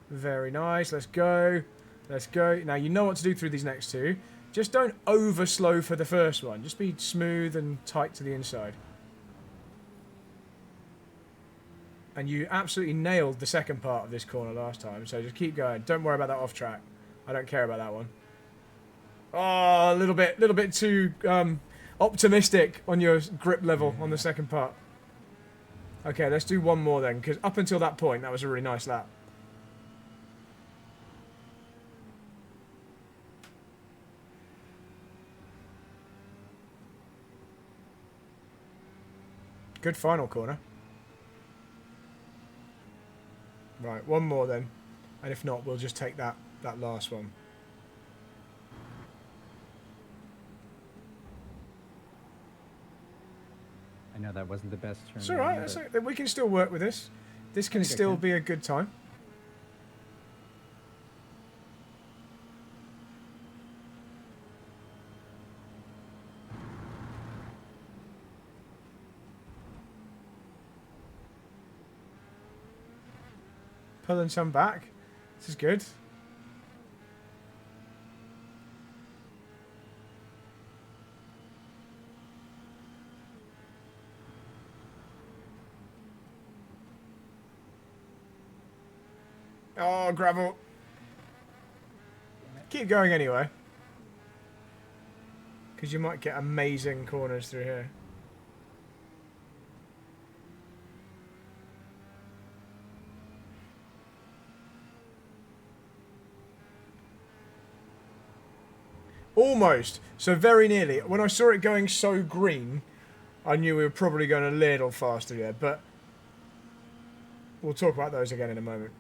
Very nice. Let's go. Let's go. Now, you know what to do through these next 2. Just don't over slow for the first one. Just be smooth and tight to the inside. And you absolutely nailed the second part of this corner last time. So just keep going. Don't worry about that off track. I don't care about that one. Oh, a little bit too optimistic on your grip level on the second part. Okay, let's do 1 more then, because up until that point, that was a really nice lap. Good final corner. Right, 1 more then. And if not, we'll just take that last one. I know that wasn't the best turn. It's alright, we can still work with this. This can still be a good time. Pulling some back. This is good. Oh, gravel. Keep going anyway. Because you might get amazing corners through here. Almost. So very nearly. When I saw it going so green, I knew we were probably going a little faster here. But we'll talk about those again in a moment.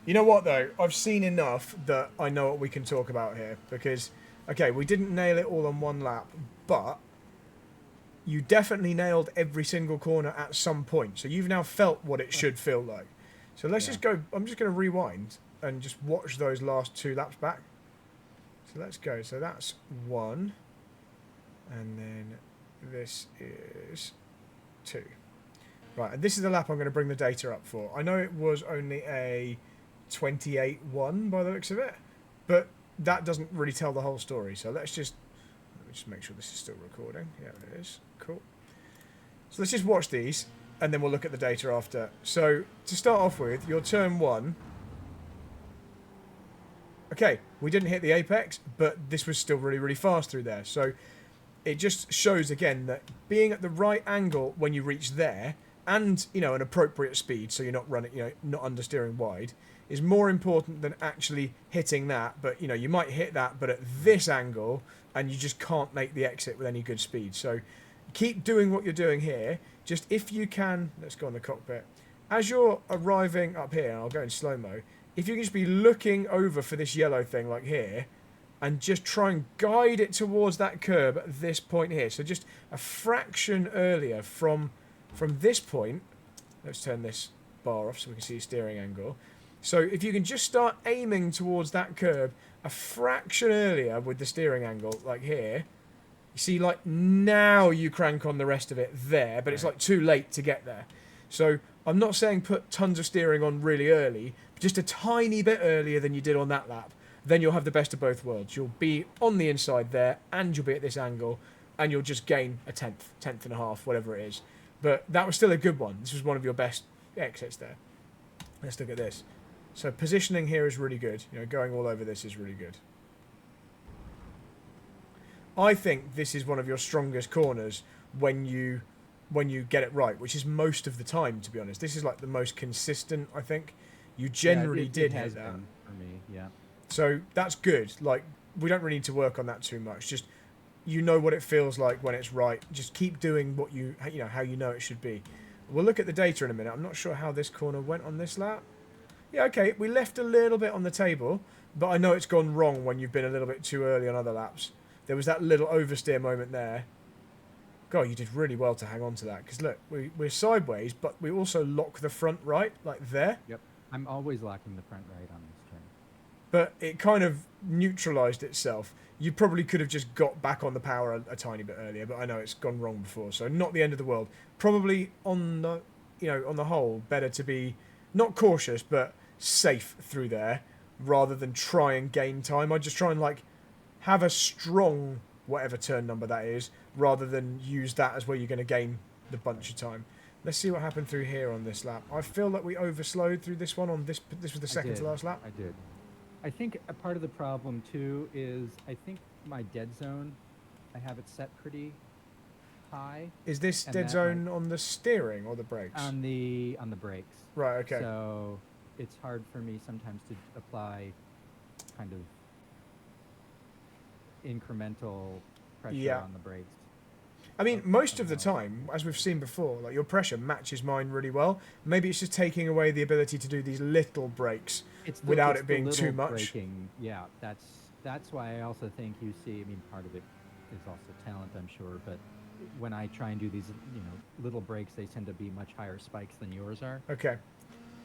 You know what, though? I've seen enough that I know what we can talk about here. Because, okay, we didn't nail it all on one lap, but you definitely nailed every single corner at some point. So you've now felt what it should feel like. So let's just go. I'm just going to rewind and just watch those last 2 laps back. So let's go. So that's 1. And then this is 2. Right, and this is the lap I'm going to bring the data up for. I know it was only a 28-1 by the looks of it, but that doesn't really tell the whole story. So let me just make sure this is still recording. Yeah, it is. Cool. So let's just watch these, and then we'll look at the data after. So to start off with, your turn 1. Okay, we didn't hit the apex, but this was still really, really fast through there. So it just shows again that being at the right angle when you reach there, and an appropriate speed, so you're not running, not understeering wide, is more important than actually hitting that. But you might hit that, but at this angle, and you just can't make the exit with any good speed. So keep doing what you're doing here. Just if you can, let's go on the cockpit. As you're arriving up here, and I'll go in slow-mo, if you can just be looking over for this yellow thing like here, and just try and guide it towards that curb at this point here. So just a fraction earlier from this point. Let's turn this bar off so we can see steering angle. So if you can just start aiming towards that curb a fraction earlier with the steering angle, like here, you see, like, now you crank on the rest of it there, but it's like too late to get there. So I'm not saying put tons of steering on really early, but just a tiny bit earlier than you did on that lap. Then you'll have the best of both worlds. You'll be on the inside there, and you'll be at this angle, and you'll just gain a tenth and a half, whatever it is. But that was still a good one. This was one of your best exits there. Let's look at this. So positioning here is really good. Going all over this is really good. I think this is one of your strongest corners when you get it right, which is most of the time, to be honest. This is like the most consistent, I think. You generally did hit that. For me, yeah. So that's good. Like, we don't really need to work on that too much. Just what it feels like when it's right. Just keep doing what how you know it should be. We'll look at the data in a minute. I'm not sure how this corner went on this lap. Yeah, okay, we left a little bit on the table, but I know it's gone wrong when you've been a little bit too early on other laps. There was that little oversteer moment there. God, you did really well to hang on to that. Because look, we're sideways, but we also lock the front right, like there. Yep. I'm always locking the front right on this turn. But it kind of neutralised itself. You probably could have just got back on the power a tiny bit earlier, but I know it's gone wrong before, so not the end of the world. Probably on the whole, better to be not cautious but safe through there rather than try and gain time. I'd just try and have a strong whatever turn number that is, rather than use that as where you're going to gain the bunch of time. Let's see what happened through here on this lap. I feel like we overslowed through this one on this. This was the second to last lap. I did. I think a part of the problem too is I think my dead zone, I have it set pretty high. Is this dead zone on the steering or the brakes? On the brakes. Right. Okay. So it's hard for me sometimes to apply kind of incremental pressure on the brakes. I mean, most of the time, as we've seen before, like your pressure matches mine really well. Maybe it's just taking away the ability to do these little brakes without it being too much. Braking. Yeah, that's why I also think you see. I mean, part of it is also talent, I'm sure, but when I try and do these, little brakes, they tend to be much higher spikes than yours are. Okay.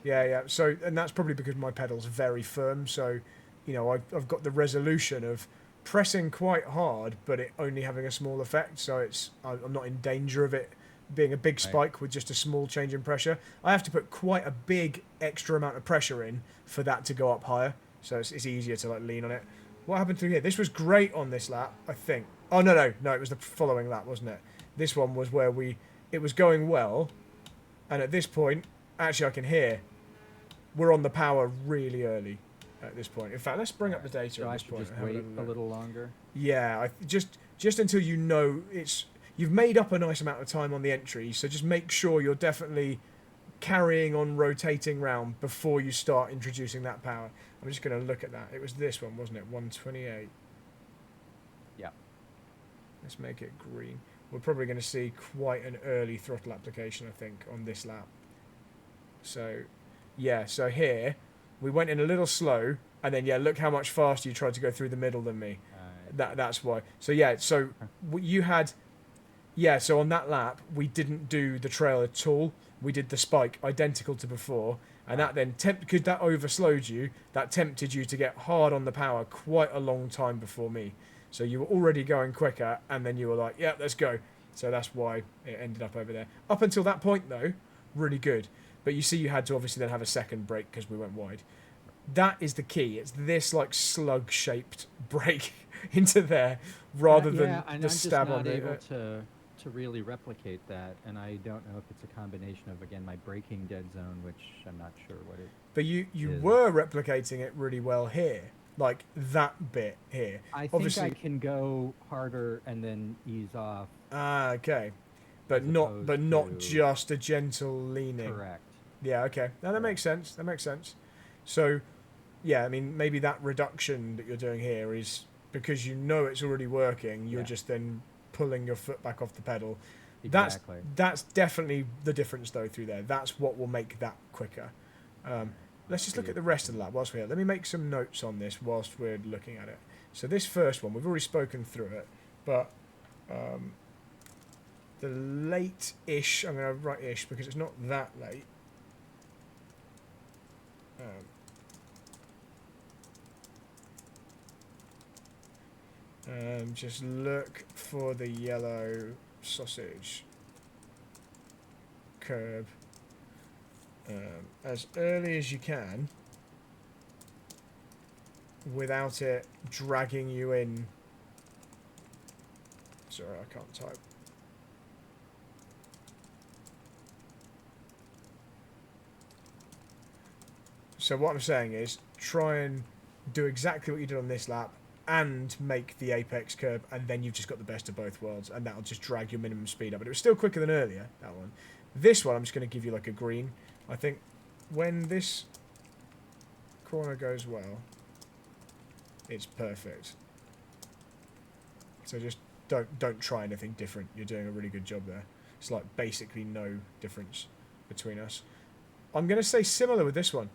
Yeah. So, and that's probably because my pedal's very firm. So, I've got the resolution of pressing quite hard, but it only having a small effect. So I'm not in danger of it being a big spike with just a small change in pressure. I have to put quite a big extra amount of pressure in for that to go up higher. So it's easier to like lean on it. What happened through here? This was great on this lap, I think. Oh no, it was the following lap, wasn't it? This one was where it was going well, and at this point, actually I can hear we're on the power really early at this point. In fact, let's bring up the data So at I this should point. just and have wait a look. little longer. Yeah, just until you know you've made up a nice amount of time on the entry, so just make sure you're definitely carrying on rotating round before you start introducing that power. I'm just going to look at that. It was this one, wasn't it? 128. Yeah. Let's make it green. We're probably going to see quite an early throttle application, I think, on this lap. So, yeah, so here, we went in a little slow, and then, yeah, look how much faster you tried to go through the middle than me. That's why. So, yeah, so you had... Yeah, so on that lap, we didn't do the trail at all. We did the spike, identical to before, and that then, because that overslowed you, that tempted you to get hard on the power quite a long time before me. So you were already going quicker, and then you were like, yeah, let's go. So that's why it ended up over there. Up until that point, though, really good. But you see you had to obviously then have a second brake because we went wide. That is the key. It's this, like, slug-shaped brake into there rather than the stab on I'm just not the... able to really replicate that, and I don't know if it's a combination of, again, my braking dead zone, which I'm not sure what it But you is. were replicating it really well here, like that bit here. I think Obviously, I can go harder and then ease off. okay, but as not opposed to- just a gentle leaning. Correct. Yeah, okay. Now that makes sense. That makes sense. So, yeah, I mean, maybe that reduction that you're doing here is because you know it's already working. You're just then pulling your foot back off the pedal. Exactly. That's definitely the difference though through there. That's what will make that quicker. Let's just look at the rest of the lap whilst we're here. Let me make some notes on this whilst we're looking at it. So this first one, we've already spoken through it, but the late-ish, I'm going to write ish because it's not that late. Just look for the yellow sausage curb as early as you can without it dragging you in. Sorry, I can't type. So what I'm saying is try and do exactly what you did on this lap and make the apex curb, and then you've just got the best of both worlds, and that'll just drag your minimum speed up. But it was still quicker than earlier, that one. This one, I'm just going to give you like a green. I think when this corner goes well, it's perfect. So just don't try anything different. You're doing a really good job there. It's like basically no difference between us. I'm going to say similar with this one.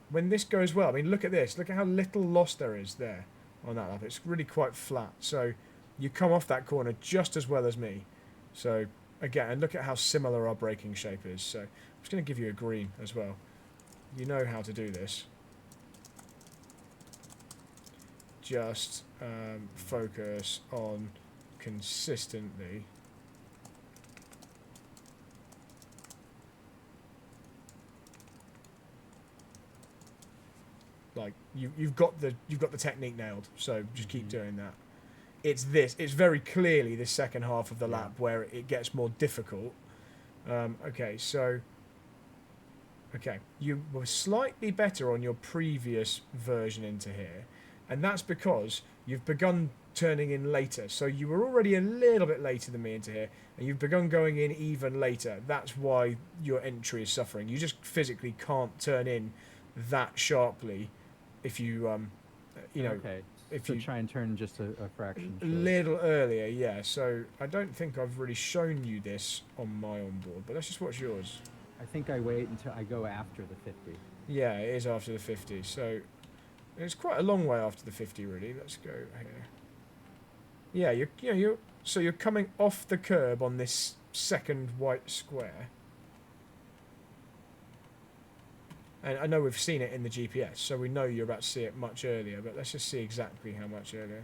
When this goes well, I mean, look at this. Look at how little loss there is there on that lap. It's really quite flat. So you come off that corner just as well as me. So again, and look at how similar our braking shape is. So I'm just going to give you a green as well. You know how to do this. Just focus on consistently like you've got the technique nailed, so just keep doing that. It's very clearly this second half of the lap where it gets more difficult. Okay, you were slightly better on your previous version into here, and that's because you've begun turning in later. So you were already a little bit later than me into here, and you've begun going in even later. That's why your entry is suffering. You just physically can't turn in that sharply if you, Okay. if So you try and turn just a fraction. a short. little earlier, yeah. So I don't think I've really shown you this on my onboard, but let's just watch yours. I think I wait until I go after the 50. Yeah, it is after the 50, so it's quite a long way after the 50, really. Let's go here. Yeah, you're coming off the curb on this second white square. And I know we've seen it in the GPS, so we know you're about to see it much earlier, but let's just see exactly how much earlier.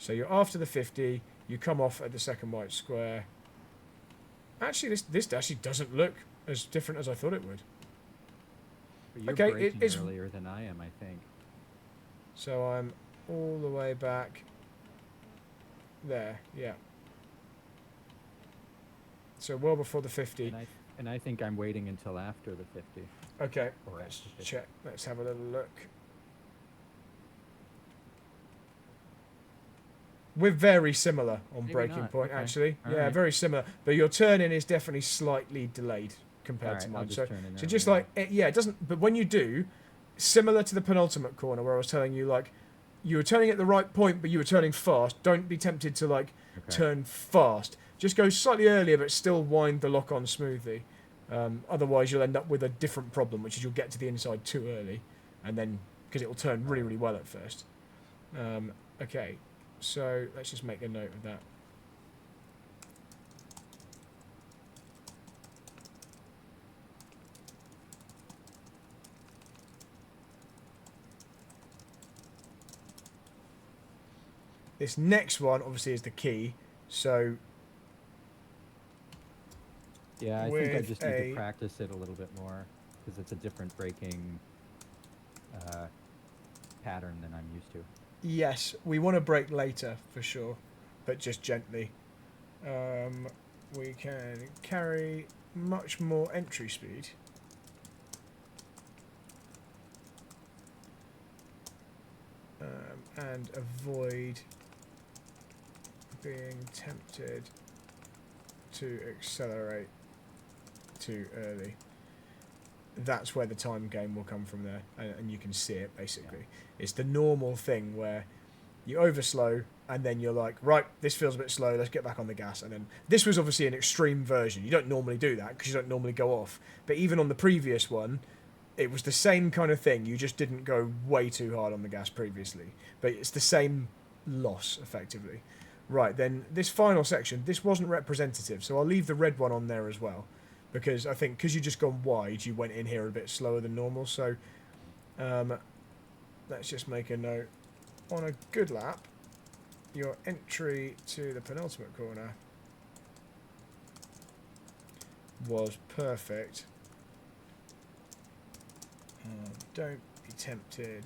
So you're after the 50, you come off at the second white square. Actually, this actually doesn't look as different as I thought it would. But you're Okay, braking it's... earlier than I am, I think. So I'm all the way back there, yeah. So well before the 50. And I think I'm waiting until after the 50. Okay, Or let's after 50. check. Let's have a little look. We're very similar on Maybe braking not. point, Okay. actually. All Yeah, right. very similar. But your turn-in is definitely slightly delayed compared All to right, mine. I'll just So, turn in so just earlier. like, yeah, it doesn't... But when you do, similar to the penultimate corner where I was telling you, like, you were turning at the right point, but you were turning fast. Don't be tempted to, like, Okay. turn fast. Just go slightly earlier, but still wind the lock on smoothly. Otherwise, you'll end up with a different problem, which is you'll get to the inside too early, and then because it'll turn really, really well at first. Okay, so let's just make a note of that. This next one, obviously, is the key. So Yeah, I think I with just need a- to practice it a little bit more because it's a different braking pattern than I'm used to. yes, we want to brake later for sure, but just gently. We can carry much more entry speed. And avoid being tempted to accelerate too early. That's where the time game will come from there, and you can see it basically. Yeah. It's the normal thing where you overslow and then you're like, right, this feels a bit slow, let's get back on the gas. And then this was obviously an extreme version. You don't normally do that because you don't normally go off. But even on the previous one, it was the same kind of thing. You just didn't go way too hard on the gas previously. But it's the same loss, effectively. Right, then this final section, this wasn't representative, so I'll leave the red one on there as well. Because I think, because you just gone wide, you went in here a bit slower than normal. So let's just make a note. On a good lap, your entry to the penultimate corner was perfect. Don't be tempted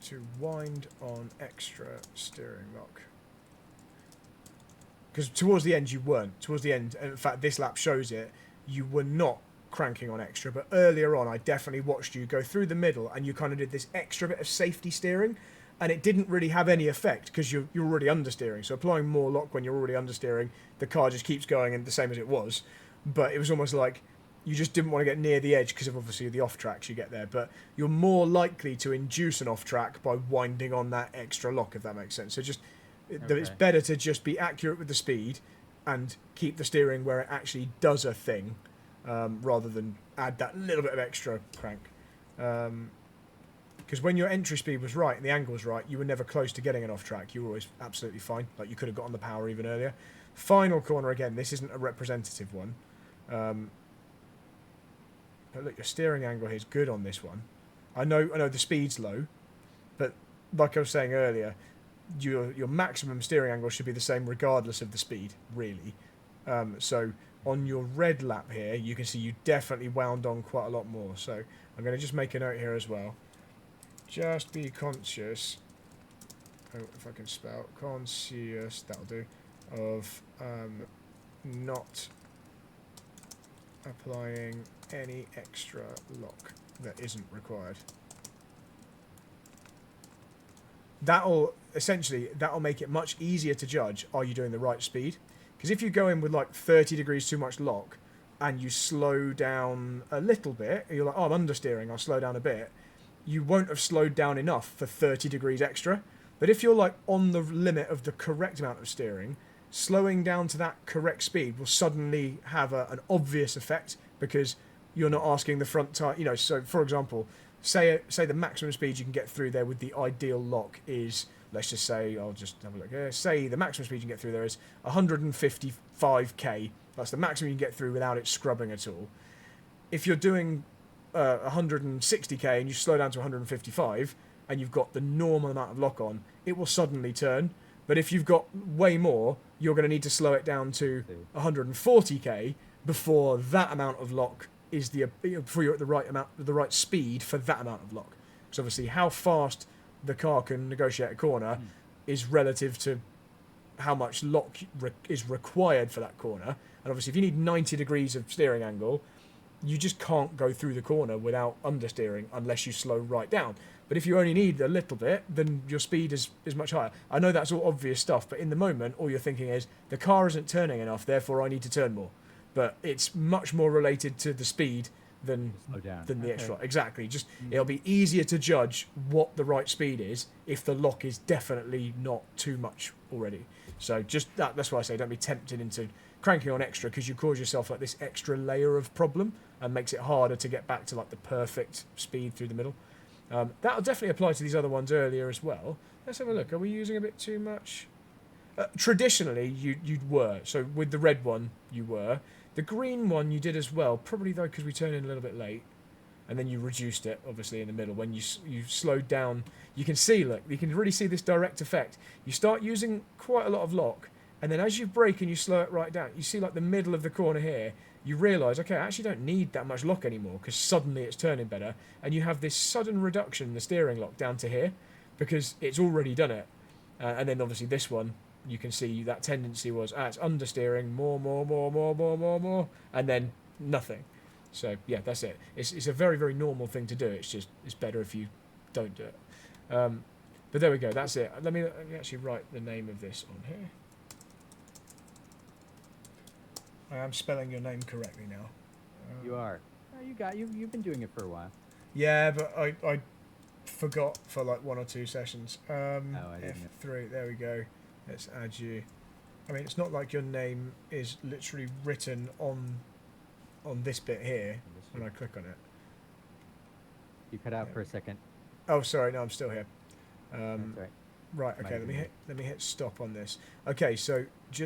to wind on extra steering lock. Because towards the end you weren't. Towards the end, in fact this lap shows it, you were not cranking on extra. But earlier on I definitely watched you go through the middle and you kind of did this extra bit of safety steering. And it didn't really have any effect because you're already understeering. So applying more lock when you're already understeering, the car just keeps going and the same as it was. But it was almost like you just didn't want to get near the edge because of obviously the off tracks you get there. But you're more likely to induce an off track by winding on that extra lock, if that makes sense. So just it's better to just be accurate with the speed and keep the steering where it actually does a thing, rather than add that little bit of extra crank. Because when your entry speed was right and the angle was right, you were never close to getting an off track. You were always absolutely fine. Like you could have got on the power even earlier. Final corner again. This isn't a representative one. But look, your steering angle here is good on this one. I know the speed's low, but like I was saying earlier, your maximum steering angle should be the same regardless of the speed, really. So on your red lap here, you can see you definitely wound on quite a lot more. So I'm going to just make a note here as well. Just be conscious, if I can spell, conscious, that'll do, of not applying any extra lock that isn't required. That'll make it much easier to judge, are you doing the right speed? Because if you go in with like 30 degrees too much lock and you slow down a little bit, you're like, oh, I'm understeering, I'll slow down a bit. You won't have slowed down enough for 30 degrees extra. But if you're like on the limit of the correct amount of steering, slowing down to that correct speed will suddenly have an obvious effect because you're not asking the front tire. You know, so for example, say the maximum speed you can get through there with the ideal lock is, let's just say, I'll just have a look here. Say the maximum speed you can get through there is 155k. That's the maximum you can get through without it scrubbing at all. If you're doing 160k and you slow down to 155, and you've got the normal amount of lock on, it will suddenly turn. But if you've got way more, you're going to need to slow it down to 140k before that amount of lock is before you're at the right speed for that amount of lock. Because obviously, how fast the car can negotiate a corner is relative to how much lock is required for that corner. And obviously, if you need 90 degrees of steering angle, you just can't go through the corner without understeering unless you slow right down. But if you only need a little bit, then your speed is much higher. I know that's all obvious stuff, but in the moment, all you're thinking is, the car isn't turning enough, therefore I need to turn more. But it's much more related to the speed than the extra. Exactly. Just it'll be easier to judge what the right speed is if the lock is definitely not too much already. So just that's why I say don't be tempted into cranking on extra, because you cause yourself like this extra layer of problem and makes it harder to get back to like the perfect speed through the middle. That'll definitely apply to these other ones earlier as well. Let's have a look. Are we using a bit too much? Traditionally, you were. So with the red one, you were. The green one you did as well, probably though because we turned in a little bit late, and then you reduced it obviously in the middle. When you slowed down, you can see, look, you can really see this direct effect. You start using quite a lot of lock, and then as you brake and you slow it right down, you see like the middle of the corner here, you realise, okay, I actually don't need that much lock anymore because suddenly it's turning better, and you have this sudden reduction in the steering lock down to here because it's already done it. And then obviously this one, you can see that tendency was, it's understeering, more, and then nothing. So yeah, that's it. It's a very, very normal thing to do. It's better if you don't do it. But there we go. That's it. Let me actually write the name of this on here. I am spelling your name correctly now. You are. Oh, you've been doing it for a while. Yeah, but I forgot for like 1 or 2 sessions. I didn't. F3. There we go. Let's add you. I mean, it's not like your name is literally written on this bit here when I click on it. You cut out for a second. Oh, sorry. No, I'm still here. That's right. Right. Okay. Let me hit stop on this. Okay. So just